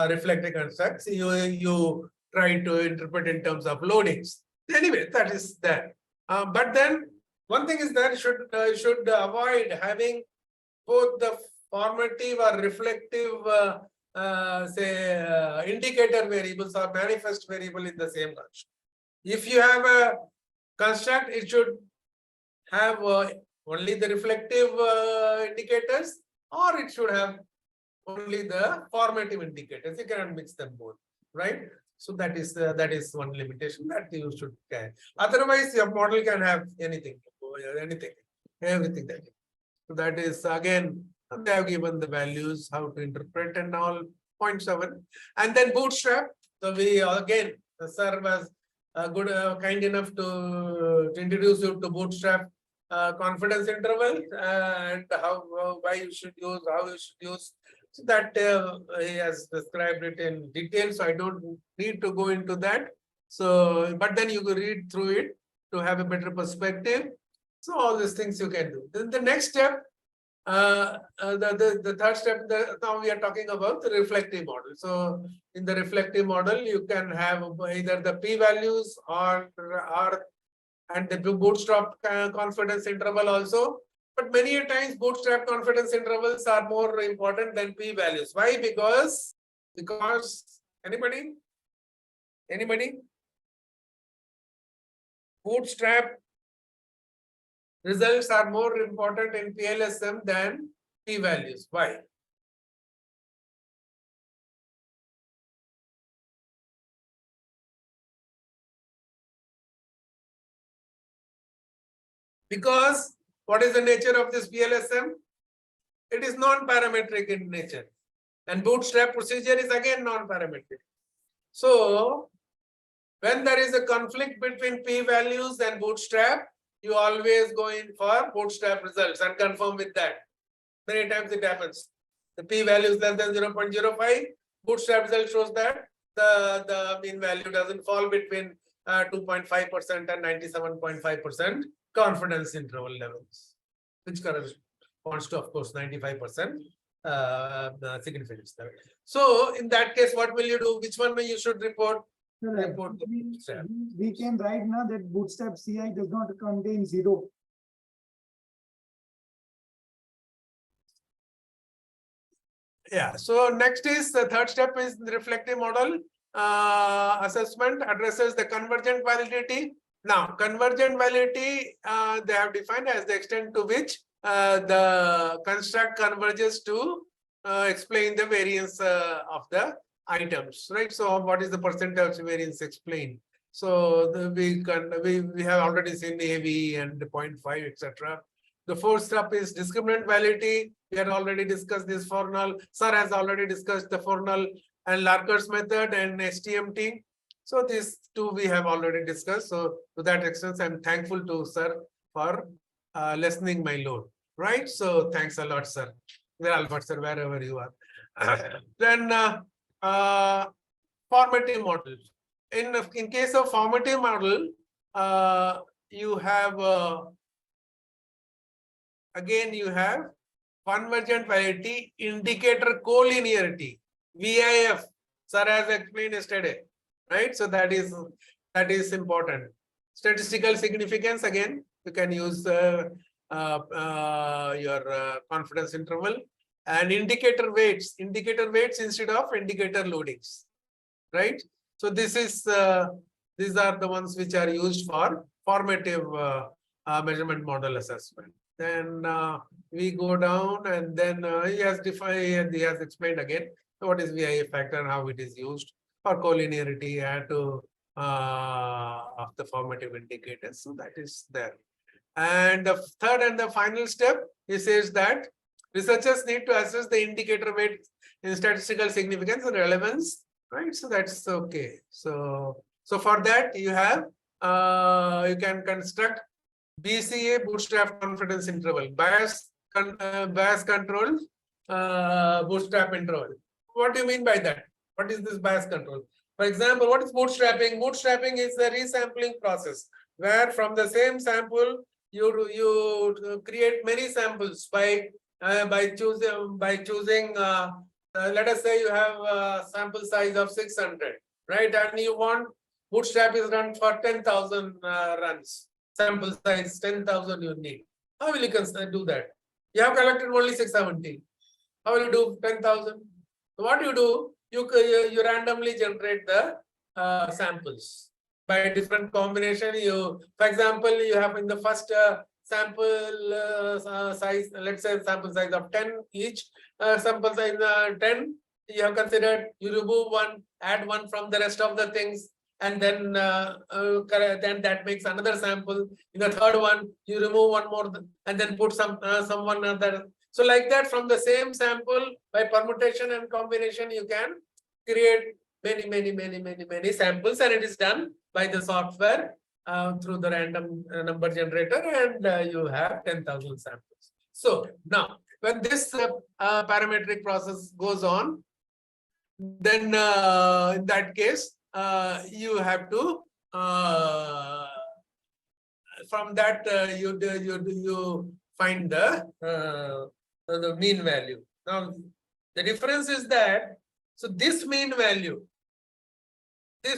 reflective constructs, you try to interpret in terms of loadings. Anyway, that is there. But then one thing is that you should avoid having both the formative or reflective indicator variables or manifest variable in the same construct. If you have a construct, it should have only the reflective indicators, or it should have only the formative indicators. You cannot mix them both, right? So that is one limitation that you should carry. Otherwise, your model can have anything, everything that. So that is again, they have given the values, how to interpret and all, 0.7. And then bootstrap. So we again, sir was good, kind enough to introduce you to bootstrap confidence interval and why you should use, how you should use. So that he has described it in detail, so I don't need to go into that. So, but then you can read through it to have a better perspective. So all these things you can do. Then the next step, the third step, now we are talking about the reflective model. So in the reflective model, you can have either the p-values or and the bootstrap confidence interval also. But many a times bootstrap confidence intervals are more important than p-values. Why? Because anybody? Bootstrap results are more important in PLS-SEM than p-values. Why? Because what is the nature of this PLS-SEM? It is non-parametric in nature. And bootstrap procedure is again non-parametric. So when there is a conflict between p-values and bootstrap, you always go in for bootstrap results and confirm with that. Many times it happens. The p-value is less than 0.05. Bootstrap result shows that the mean value doesn't fall between 2.5% and 97.5% confidence interval levels, which corresponds to, of course, 95% significance level. So in that case, what will you do? Which one you should report? Report the bootstrap. We can write now that bootstrap CI does not contain 0. Yeah. So next is the third step is the reflective model assessment addresses the convergent validity. Now, convergent validity they have defined as the extent to which the construct converges to explain the variance of the items, right? So, what is the percentage variance explained? So, we have already seen the AV and the 0.5, etc. The fourth step is discriminant validity. We had already discussed this Fornal. Sir has already discussed the Fornal and Larker's method and STMT. So these two we have already discussed. So to that extent, I'm thankful to sir for lessening my load. Right. So thanks a lot, sir. Albert, sir, wherever you are. Then formative model. In case of formative model, you have again you have convergent validity, indicator collinearity, VIF. Sir has explained yesterday. Right, so that is important. Statistical significance again you can use your confidence interval and indicator weights instead of indicator loadings, right? So this is these are the ones which are used for formative measurement model assessment. Then we go down, and then he has defined, he has explained again what is VIA factor and how it is used for collinearity and to of the formative indicators. So that is there. And the third and the final step, he says that researchers need to assess the indicator weight in statistical significance and relevance, right? So that's okay. So for that you have you can construct BCA bootstrap confidence interval, bias control bootstrap interval. What do you mean by that? What is this bias control? For example, what is bootstrapping? Bootstrapping is the resampling process where from the same sample you create many samples by choosing let us say you have a sample size of 600, right? And you want bootstrap is run for 10,000 runs. Sample size 10,000 you need. How will you do that? You have collected only 670. How will you do 10,000? So what you do? You randomly generate the samples by different combination. For example, you have in the first sample size, let's say sample size of 10 each. Sample size 10. You have considered. You remove one, add one from the rest of the things. And then that makes another sample. In the third one, you remove one more and then put someone other. So like that, from the same sample, by permutation and combination, you can create many samples, and it is done by the software through the random number generator, and you have 10,000 samples. So now, when this parametric process goes on, then in that case, you have to from that you find the mean value. Now the difference is that this mean value,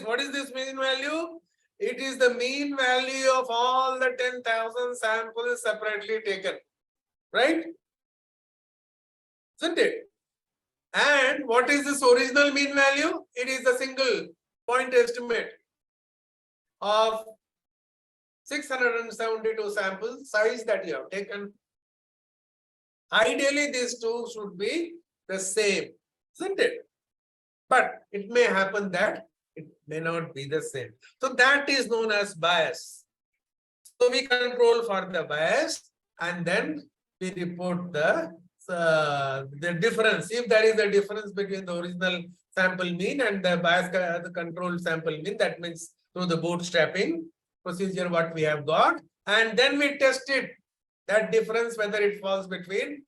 what is this mean value? It is the mean value of all the 10,000 samples separately taken, right? Isn't it? And what is this original mean value? It is a single point estimate of 672 sample size that you have taken. Ideally, these two should be the same, isn't it? But it may happen that it may not be the same. So that is known as bias. So we control for the bias, and then we report the difference. If there is a difference between the original sample mean and the bias the controlled sample mean, that means through the bootstrapping procedure what we have got, and then we test it, that difference whether it falls between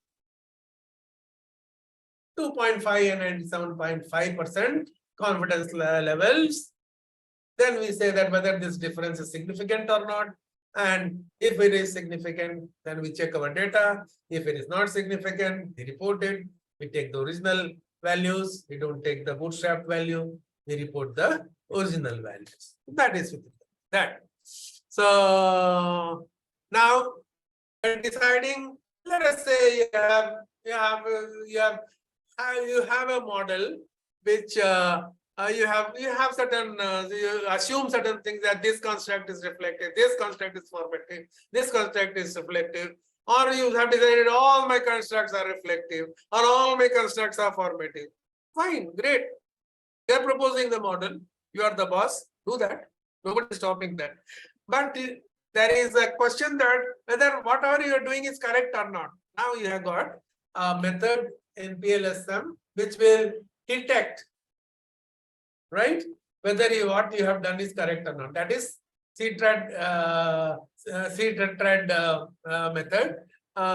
2.5 and 97.5% confidence levels. Then we say that whether this difference is significant or not. And if it is significant, then we check our data. If it is not significant, we report it. We take the original values. We don't take the bootstrap value. We report the original values. That is that. So now, when deciding, let us say you have a model which you have certain you assume certain things, that this construct is reflective, this construct is formative, this construct is reflective, or you have decided all my constructs are reflective or all my constructs are formative. Fine, great. They are proposing the model. You are the boss. Do that. Nobody is stopping that. But there is a question that whether whatever you are doing is correct or not. Now you have got a method in PLS-SEM which will detect, right, whether what you have done is correct or not. That is Retd method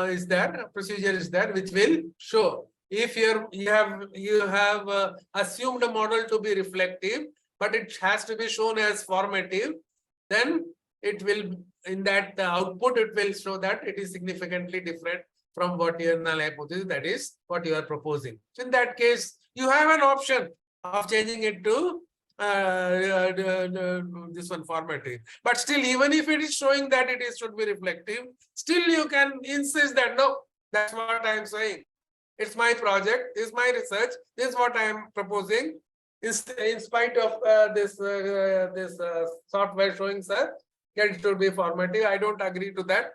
is there, procedure is there, which will show if you have assumed a model to be reflective, but it has to be shown as formative, then it will, in that output, it will show that it is significantly different from what your null hypothesis, that is what you are proposing. So in that case, you have an option of changing it to this one formatting. But still, even if it is showing that it is should be reflective, still you can insist that no, that's what I am saying. It's my project, it's my research, this is what I am proposing. In spite of this software showing that it should be formative, I don't agree to that.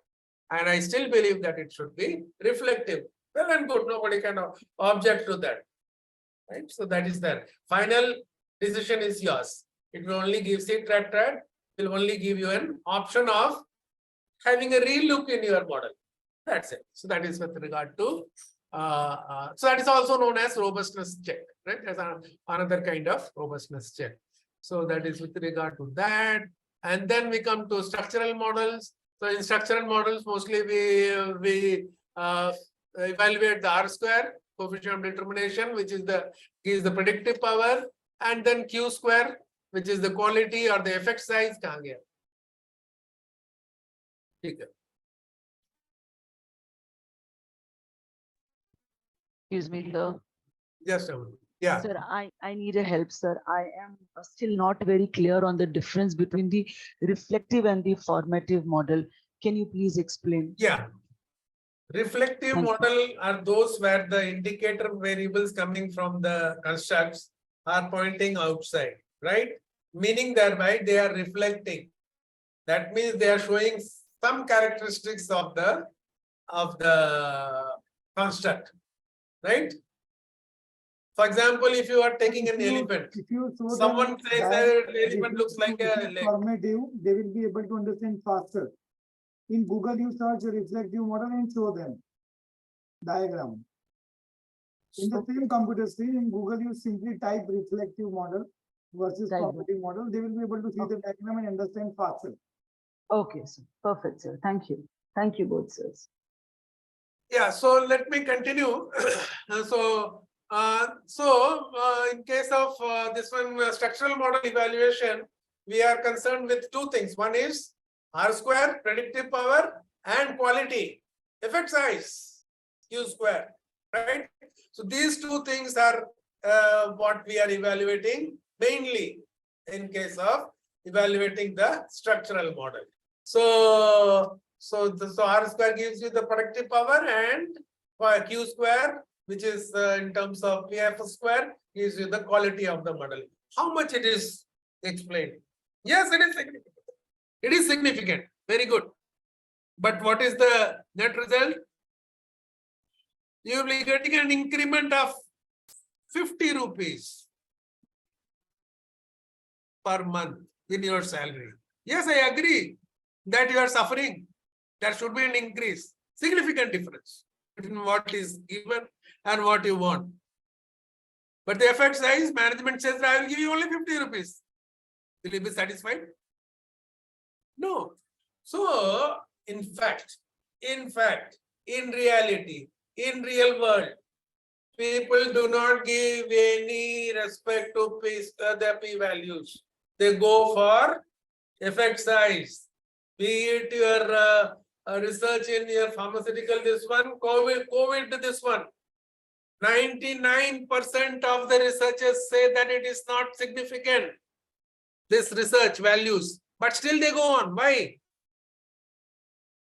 And I still believe that it should be reflective. Well and good, nobody can object to that. Right? So that is that. Final decision is yours. It will only give Retd, will only give you an option of having a relook in your model. That's it. So that is with regard to so that is also known as robustness check, right? As another kind of robustness check. So that is with regard to that. And then we come to structural models. So in structural models, mostly we evaluate the R square, coefficient of determination, which is the predictive power, and then Q square, which is the quality or the effect size. Excuse me, sir. Just a minute. Yeah. Sir, I need a help, sir. I am still not very clear on the difference between the reflective and the formative model. Can you please explain? Yeah. Reflective Thank you. model are those where the indicator variables coming from the constructs are pointing outside, right? Meaning thereby they are reflecting. That means they are showing some characteristics of the construct, right? For example, if you are taking an elephant, If you show them someone says that that elephant looks like a leg. formative, they will be able to understand faster. In Google, you search a reflective model and show them diagram. In the same computer screen, in Google, you simply type reflective model versus Diagram. formative model. They will be able to see the diagram and understand faster. Okay, sir. Perfect, sir. Thank you. Thank you both, sirs. Yeah, so let me continue. In case of this one structural model evaluation, we are concerned with two things. One is R square, predictive power, and quality, effect size, Q square, right? So these two things are what we are evaluating mainly in case of evaluating the structural model. So R square gives you the predictive power, and Q square, which is in terms of PF square, gives you the quality of the model. How much it is explained? Yes, it is significant. It is significant. Very good. But what is the net result? You will be getting an increment of 50 rupees per month in your salary. Yes, I agree that you are suffering. There should be an increase. Significant difference between what is given and what you want. But the effect size, management says, I will give you only 50 rupees. Will you be satisfied? No. So, in fact, in reality, in real world, people do not give any respect to the p-values. They go for effect size. Be it your research in your pharmaceutical, this one, COVID, this one. 99% of the researchers say that it is not significant, this research values, but still they go on. Why?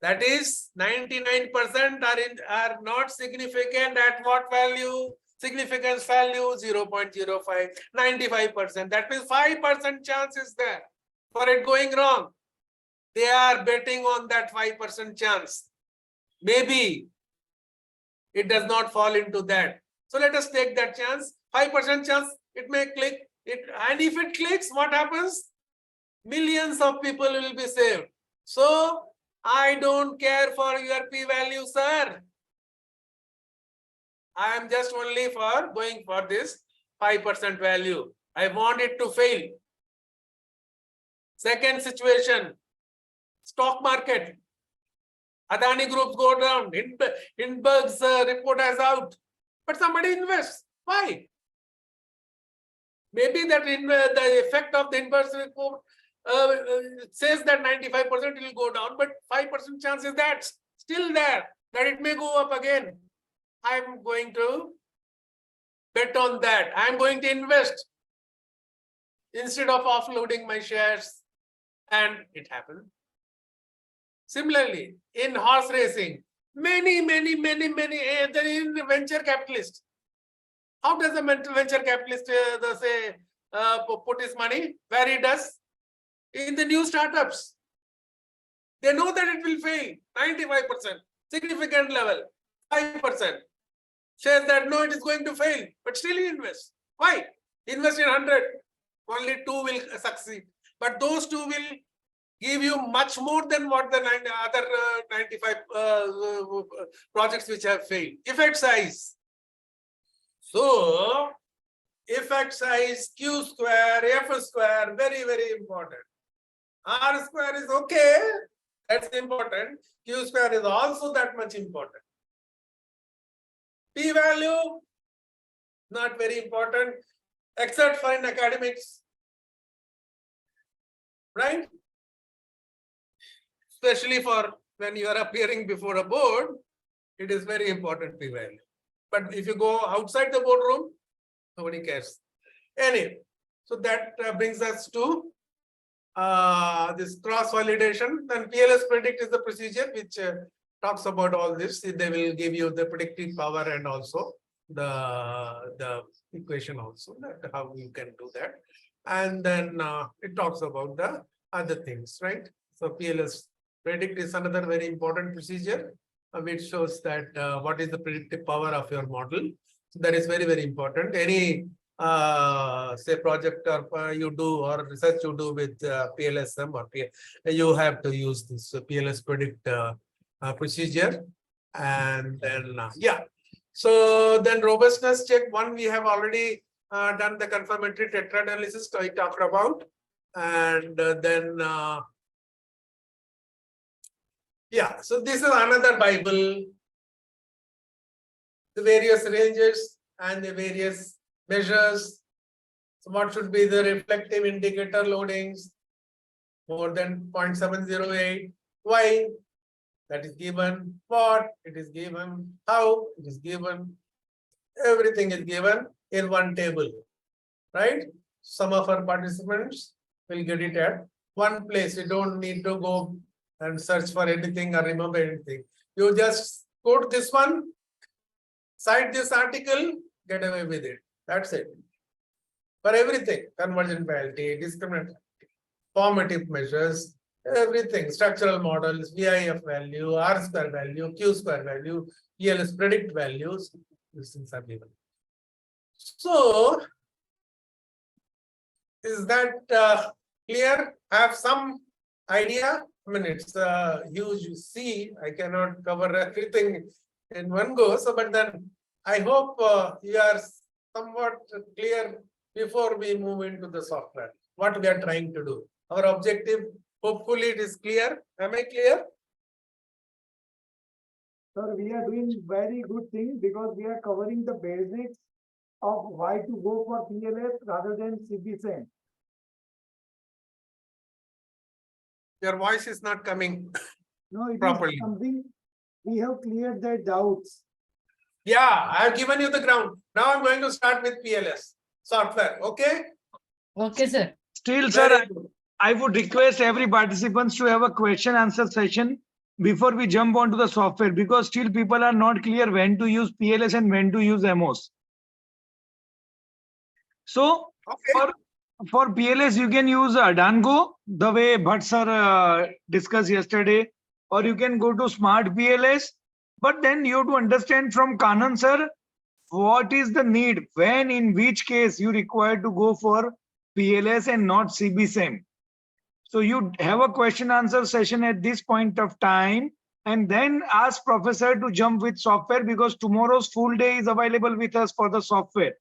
That is 99% are not significant at what value? Significance value 0.05, 95%. That means 5% chance is there for it going wrong. They are betting on that 5% chance. Maybe it does not fall into that. So let us take that chance. 5% chance it may click. And if it clicks, what happens? Millions of people will be saved. So I don't care for your p-value, sir. I am just only for going for this 5% value. I want it to fail. Second situation, stock market. Adani groups go down. Hindenburg's report is out. But somebody invests. Why? Maybe that the effect of the Hindenburg's report says that 95% will go down, but 5% chance is that still there, that it may go up again. I'm going to bet on that. I'm going to invest. instead of offloading my shares, and it happened. Similarly, in horse racing, many there is venture capitalists. How does the venture capitalist put his money? Where he does? In the new startups. They know that it will fail. 95%, significant level. 5% says that no, it is going to fail, but still he invests. Why? Invest in 100, only 2 will succeed. But those 2 will give you much more than what the other 95 projects which have failed. Effect size. So, effect size, Q square, F square, very important. R square is okay, that's important. Q square is also that much important. P value, not very important, except for in academics, right? Especially for when you are appearing before a board, it is very important P value. But if you go outside the boardroom, nobody cares. Anyway, so that brings us to this cross validation. Then PLS predict is the procedure which talks about all this. They will give you the predictive power and also the equation also, that how you can do that. And then it talks about the other things, right? So PLS predict is another very important procedure which shows that what is the predictive power of your model. So that is very important. Any say project or you do or research you do with PLS-SEM or you have to use this PLS predict procedure. And then yeah, so then robustness check one, we have already done the confirmatory tetra analysis I talked about. And then yeah, so this is another Bible, the various ranges and the various measures. So what should be the reflective indicator loadings? More than 0.708. Why? That is given. What? It is given. How? It is given. Everything is given in one table, right? Some of our participants will get it at one place. You don't need to go and search for anything or remember anything. You just quote this one, cite this article, get away with it. That's it. For everything, convergent-validity, discriminant, formative measures, everything, structural models, VIF value, R square value, Q square value, PLS predict values, these things are given. So, is that clear? Have some idea? I mean, it's a huge sea. I cannot cover everything in one go. So, but then I hope you are somewhat clear before we move into the software, what we are trying to do. Our objective, hopefully it is clear. Am I clear? Sir, we are doing very good thing because we are covering the basics of why to go for PLS rather than Cb-Sem. Your voice is not coming No, it properly. is something we have cleared their doubts. Yeah, I have given you the ground. Now I'm going to start with PLS software. Okay? Okay, sir. Still, sir, Very good. I would request every participants to have a question answer session before we jump onto the software, because still people are not clear when to use PLS and when to use MOS. So Okay. for PLS, you can use Dango, the way Bhatt sir discussed yesterday, or you can go to Smart PLS. But then you have to understand from Kannan Sir, what is the need, when, in which case you require to go for PLS and not Cb-Sem. So you have a question answer session at this point of time, and then ask professor to jump with software, because tomorrow's full day is available with us for the software.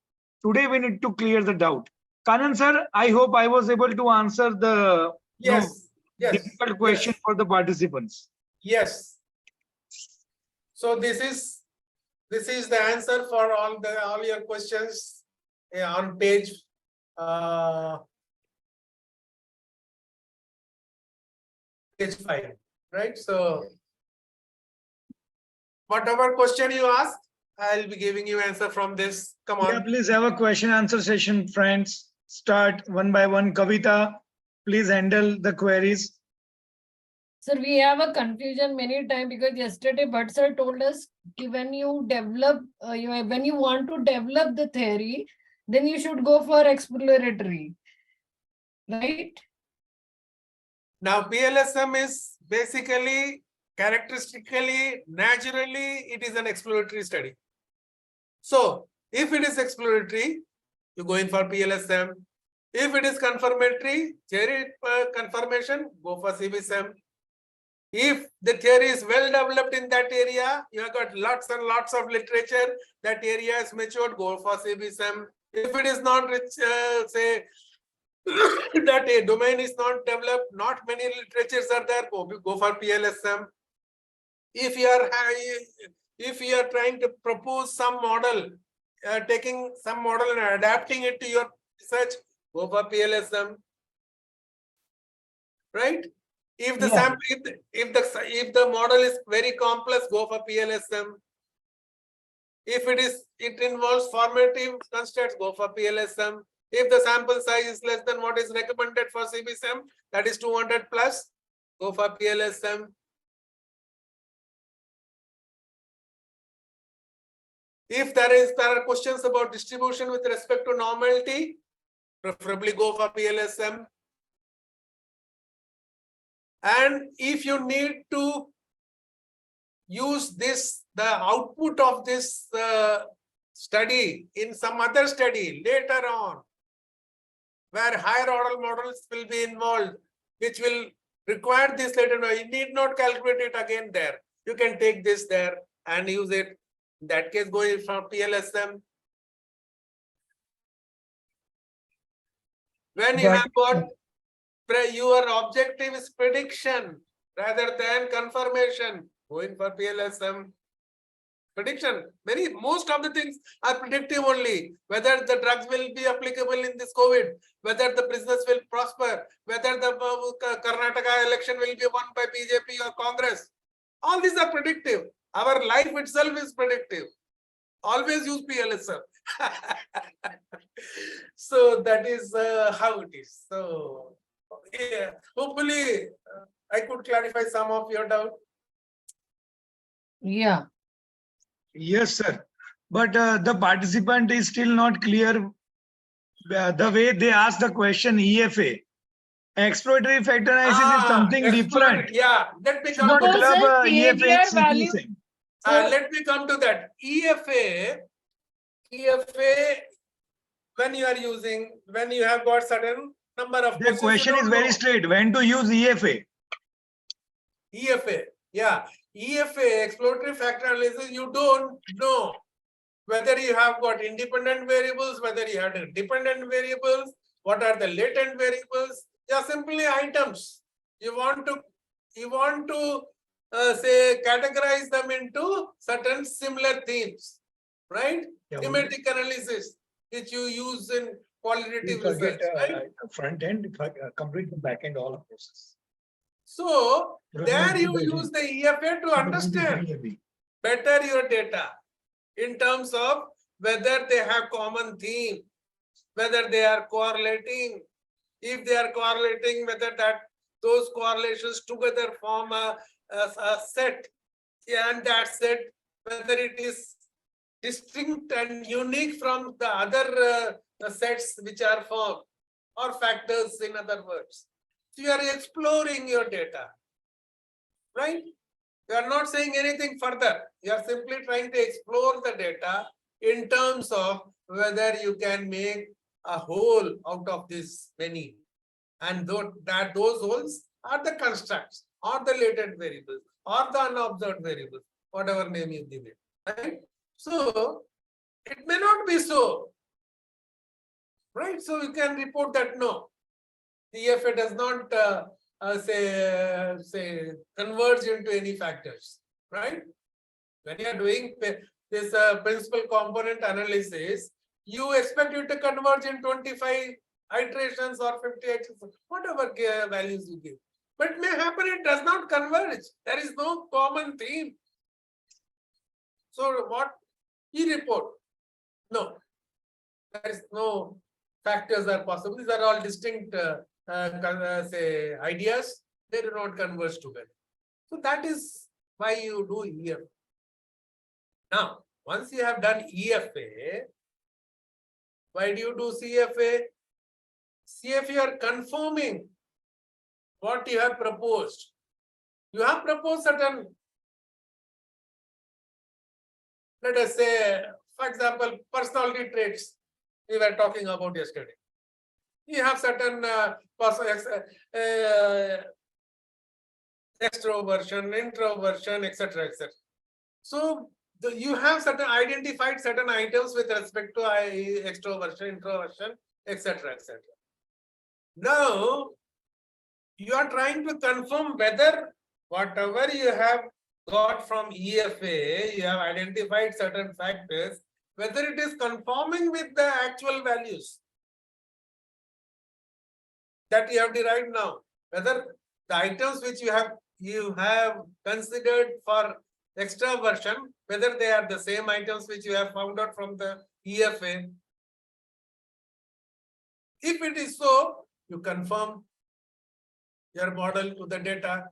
Today we need to clear the doubt. Kannan Sir, I hope I was able to answer the Yes. Yes. difficult question for the participants. Yes. So this is the answer for all your questions on page page 5, right? So whatever question you ask, I'll be giving you answer from this. Come on. Yeah, please have a question answer session, friends. start one by one. Kavita, please handle the queries. Sir, we have a confusion many times because yesterday Bhatt sir told us ki when you develop, when you want to develop the theory, then you should go for exploratory, right? Now, PLS-SEM is basically, characteristically, naturally, it is an exploratory study. So, if it is exploratory, you go in for PLS-SEM. If it is confirmatory, theory confirmation, go for Cb-Sem. If the theory is well developed in that area, you have got lots and lots of literature, that area is matured, go for Cb-Sem. If it is not rich, say, that a domain is not developed, not many literatures are there, go for PLS-SEM. If you are trying to propose some model, taking some model and adapting it to your research, go for PLS-SEM. Right? If the sample, if the model is very complex, go for PLS-SEM. If it involves formative constraints, go for PLS-SEM. If the sample size is less than what is recommended for Cb-Sem, that is 200 plus, go for PLS-SEM. If there are questions about distribution with respect to normality, preferably go for PLS-SEM. And if you need to use the output of this study in some other study later on, where higher order models will be involved, which will require this later on, you need not calculate it again there. You can take this there and use it. In that case, go for PLS-SEM. When you have got your objective is prediction rather than confirmation, going for PLS-SEM. Prediction. Most of the things are predictive only. Whether the drugs will be applicable in this COVID, whether the business will prosper, whether the Karnataka election will be won by BJP or Congress. All these are predictive. Our life itself is predictive. Always use PLS-SEM. So that is how it is. So yeah, hopefully I could clarify some of your doubt. Yeah. Yes, sir. But the participant is still not clear the way they ask the question EFA. Exploratory factor analysis is something different. Yeah, let me Should come not to Suppose club a EFA KVR and value. Cb-Sem. let me come to that. EFA, when you are using, when you have got certain number of The question is very straight. When to use EFA? EFA, yeah. EFA, exploratory factor analysis, you don't know whether you have got independent variables, whether you have dependent variables, what are the latent variables. They are simply items. You want to say categorize them into certain similar themes, right? Yeah, Thematic analysis, which you use in qualitative research, right? Front end, complete the back end, all of process. So there you use the EFA to understand better your data in terms of whether they have common theme, whether they are correlating. If they are correlating, whether those correlations together form a set, and that set, whether it is distinct and unique from the other sets which are formed, or factors, in other words. So you are exploring your data, right? You are not saying anything further. You are simply trying to explore the data in terms of whether you can make a whole out of this many. And those holes are the constructs, or the latent variables, or the unobserved variables, whatever name you give it, right? So it may not be so, right? So you can report that no, the EFA does not say converge into any factors, right? When you are doing this principal component analysis, you expect it to converge in 25 iterations or 50 iterations, whatever values you give. But may happen it does not converge. There is no common theme. So what you report? No, there is no factors are possible. These are all distinct say ideas. They do not converge together. So that is why you do EFA. Now, once you have done EFA, why do you do CFA? CFA, you are confirming what you have proposed. You have proposed certain, let us say, for example, personality traits we were talking about yesterday. You have certain extroversion, introversion, etc., etc. So you have identified certain items with respect to extroversion, introversion, etc., etc. Now you are trying to confirm whether whatever you have got from EFA, you have identified certain factors, whether it is conforming with the actual values that you have derived now, whether the items which you have considered for extraversion, whether they are the same items which you have found out from the EFA. If it is so, you confirm your model to the data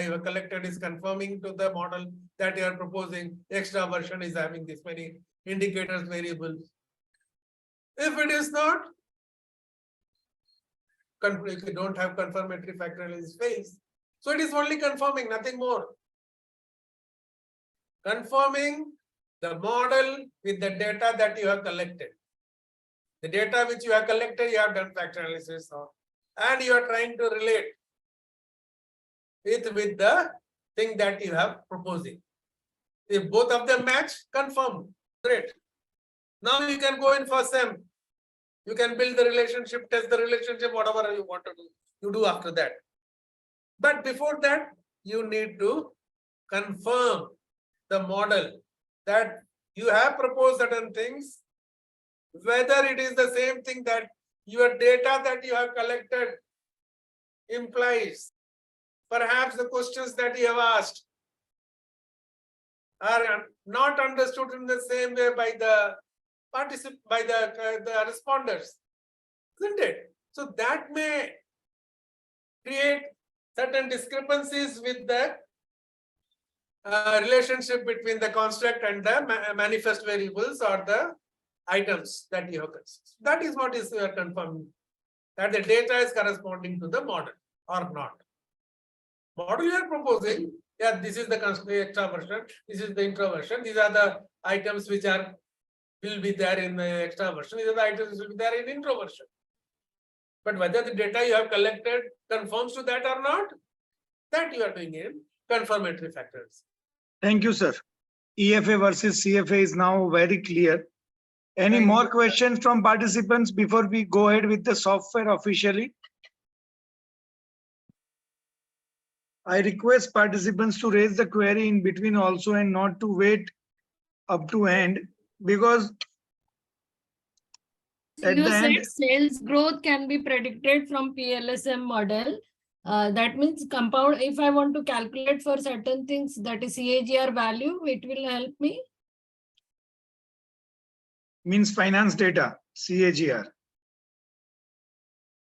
you have collected is confirming to the model that you are proposing. Extraversion is having this many indicators, variables. If it is not, if you don't have confirmatory factor analysis phase, so it is only confirming, nothing more. Confirming the model with the data that you have collected. The data which you have collected, you have done factor analysis of, and you are trying to relate it with the thing that you have proposing. If both of them match, confirm. Great. Now you can go in for SEM. You can build the relationship, test the relationship, whatever you want to do. You do after that. But before that, you need to confirm the model that you have proposed certain things, whether it is the same thing that your data that you have collected implies. Perhaps the questions that you have asked are not understood in the same way by the responders, isn't it? So that may create certain discrepancies with the relationship between the construct and the manifest variables or the items that you have considered. That is what is confirmed, that the data is corresponding to the model or not. Model you are proposing, yeah, this is the extraversion, this is the introversion, these are the items which will be there in the extraversion, these are the items which will be there in introversion. But whether the data you have collected conforms to that or not, that you are doing in confirmatory factors. Thank you, sir. EFA versus CFA is now very clear. Any Thank more you. questions from participants before we go ahead with the software officially? I request participants to raise the query in between also and not to wait up to end, because So at you the said end, sales growth can be predicted from PLS-SEM model. That means compound, if I want to calculate for certain things, that is CAGR value, it will help me. means finance data, CAGR.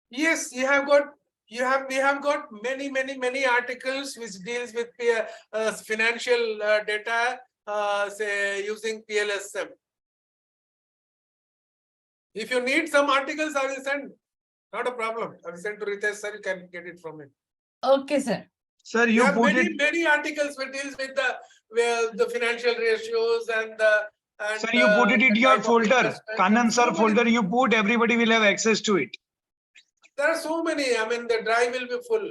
Yes, we have got many articles which deals with financial data, say using PLS-SEM. If you need some articles, I will send. Not a problem. I will send to Retd, sir. You can get it from him. Okay, sir. Sir, You you have put it. many articles which deals with the financial ratios and the. Sir, you put it in your folder, Kannan Sir So folder. You put, everybody will have access to it. there are so many. I mean, the drive will be full.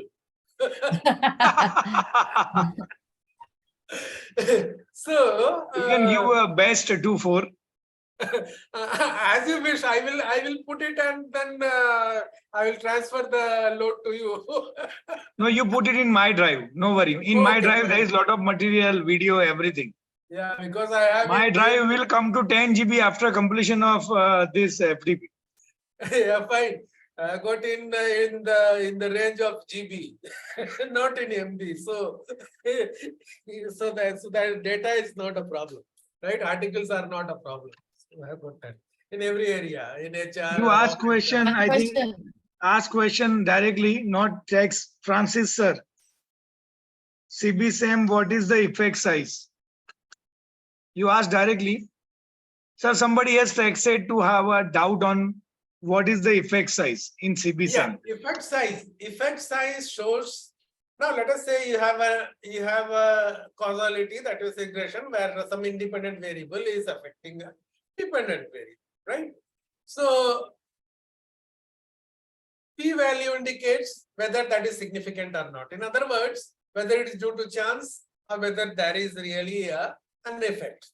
So You can give a best 2-4. as you wish. I will put it and then I will transfer the load to you. No, you put it in my drive. No worry. In my Okay, drive, fine. there is a lot of material, video, everything. Yeah, because I have My it drive will come to 10 GB after completion of this FTP. Yeah, fine. I got in the range of GB, not in MB. So that data is not a problem, right? Articles are not a problem. So I have got that. in every area, in HR. You ask question, One I think, question. ask question directly, not text. Francis sir. Cb-Sem, what is the effect size? You ask directly. Sir, somebody has texted to have a doubt on what is the effect size in Yeah, Cb-Sem. effect size. Effect size shows. Now, let us say you have a causality, that is regression, where some independent variable is affecting a dependent variable, right? So p-value indicates whether that is significant or not. In other words, whether it is due to chance or whether there is really an effect.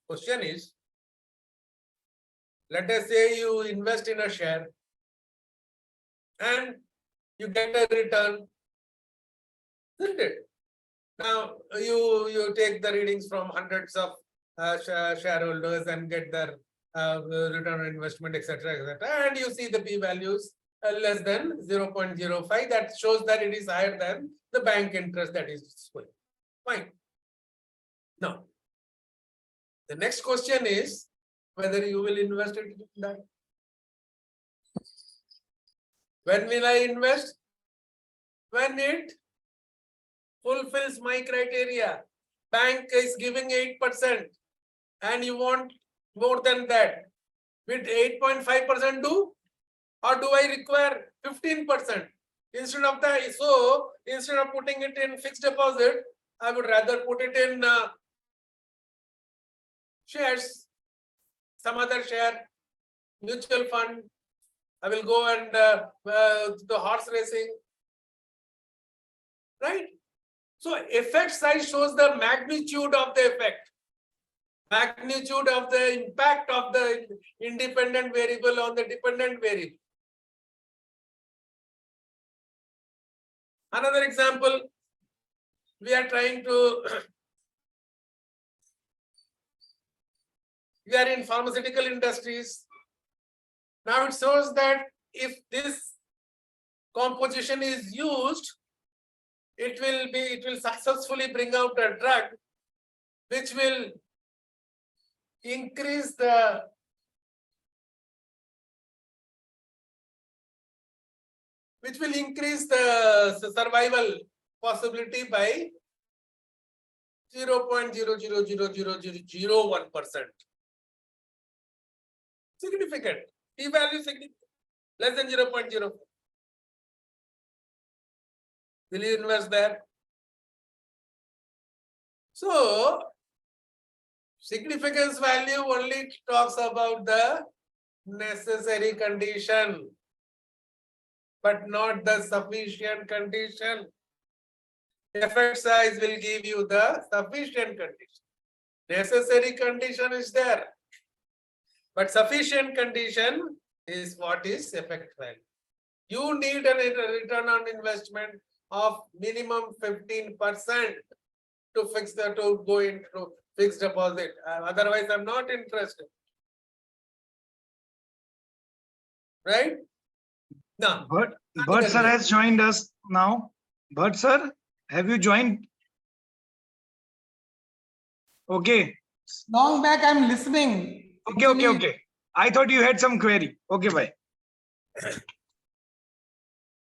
Question is, let us say you invest in a share and you get a return, isn't it? Now you take the readings from hundreds of shareholders and get their return on investment, etc., and you see the p-values less than 0.05. That shows that it is higher than the bank interest that is going. Fine. Now, the next question is whether you will invest it in that. When will I invest? When it fulfills my criteria. Bank is giving 8% and you want more than that. With 8.5% do? Or do I require 15%? Instead of putting it in fixed deposit, I would rather put it in shares, some other share, mutual fund. I will go and the horse racing, right? So effect size shows the magnitude of the effect, magnitude of the impact of the independent variable on the dependent variable. Another example, we are trying to, we are in pharmaceutical industries. Now it shows that if this composition is used, it will successfully bring out a drug which will increase the survival possibility by 0.000001%. Significant. P-value significant. Less than 0.04. Will you invest there? So, significance value only talks about the necessary condition, but not the sufficient condition. Effect size will give you the sufficient condition. Necessary condition is there, but sufficient condition is what is effect value. You need a return on investment of minimum 15% to go into fixed deposit. Otherwise, I'm not interested. Right? Now, Bhatt sir has joined us now. Bhatt sir, have you joined? Okay. Long back, I'm listening. Okay. I thought you had some query. Okay, bye.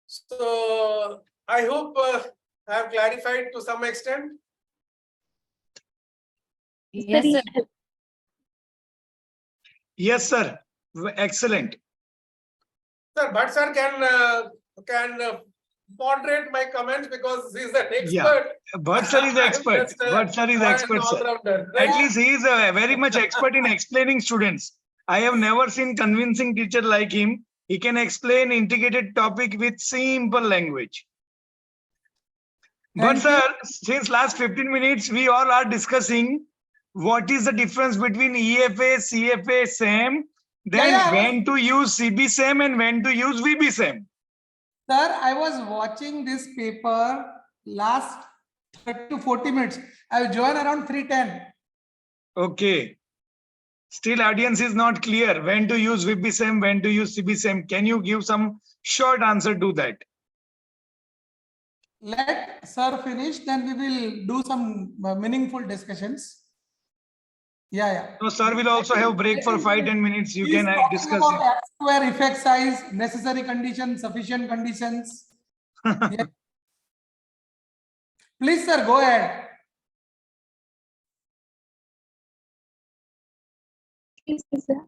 So I hope I have clarified to some extent. Yes, sir. Yes, sir. Excellent. Sir, but sir can moderate my comments because he is an expert. Yeah. Bhatt sir is expert. Just, Bhatt sir is an expert, sir. all-rounder, At right? least he is very much expert in explaining students. I have never seen convincing teacher like him. He can explain integrated topic with simple language. But Thank you. sir, since last 15 minutes, we all are discussing what is the difference between EFA, CFA, SEM, then Yeah. when to use Cb-Sem and when to use Vb-Sem. Sir, I was watching this paper last 30 to 40 minutes. I will join around 3:10. Okay. Still audience is not clear when to use Vb-Sem, when to use Cb-Sem. Can you give some short answer to that? Let sir finish, then we will do some meaningful discussions. Yeah. No, sir will also have break for 5-10 minutes. You He's can talking discuss about F square effect size, necessary conditions, sufficient conditions. it. Yeah. Please, sir, go ahead. Yes, sir.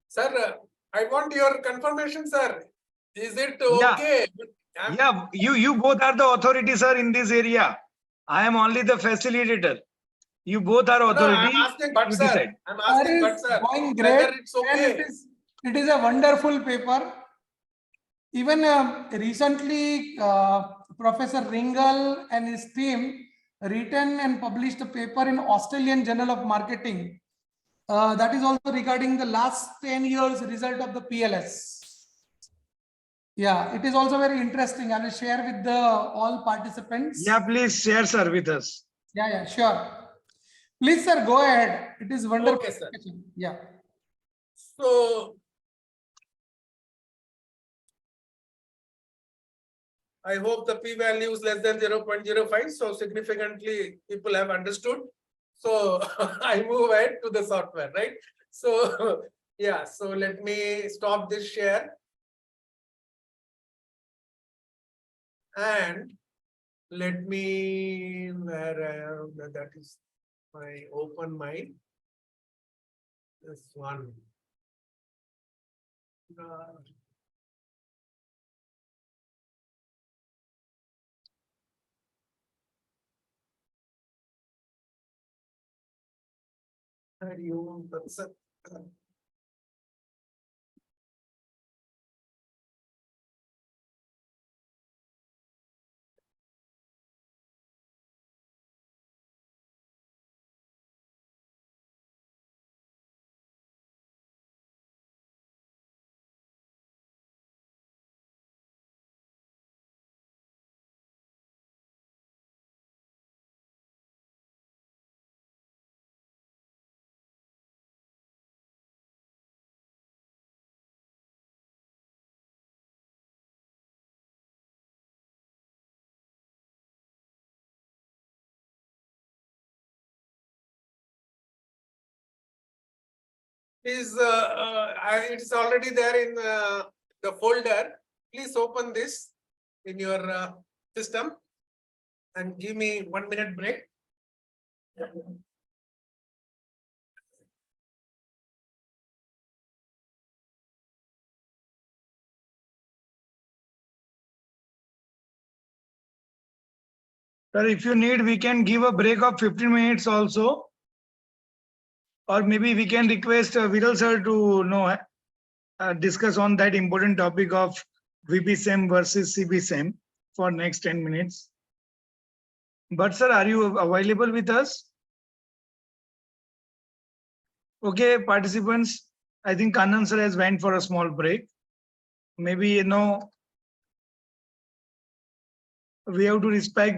Sir, I want your confirmation, sir. Is it Yeah. okay? Yeah, you both are the authority, sir, in this area. I am only the facilitator. You both are No, authority. I'm asking, but You sir, decide. I'm Sir asking, but is sir, going whether great it's and okay. it is a wonderful paper. Even recently, Professor Ringal and his team written and published a paper in Australian Journal of Marketing. That is also regarding the last 10 years result of the PLS. Yeah, it is also very interesting. I will share with the all participants. Yeah, please share, sir, with us. Yeah, sure. Please, sir, go ahead. It is wonderful. Okay, sir. Yeah. So I hope the p-value is less than 0.05. So significantly people have understood. So I move ahead to the software, right? So yeah, so let me stop this share. And let me, that is my open my, this one. Please, it's already there in the folder. Please open this in your system and give me 1 minute break. Sir, if you need, we can give a break of 15 minutes also. Or maybe we can request Viral sir to discuss on that important topic of Vb-Sem versus Cb-Sem for next 10 minutes. But sir, are you available with us? Okay, participants, I think Kannan sir has went for a small break. Maybe, we have to respect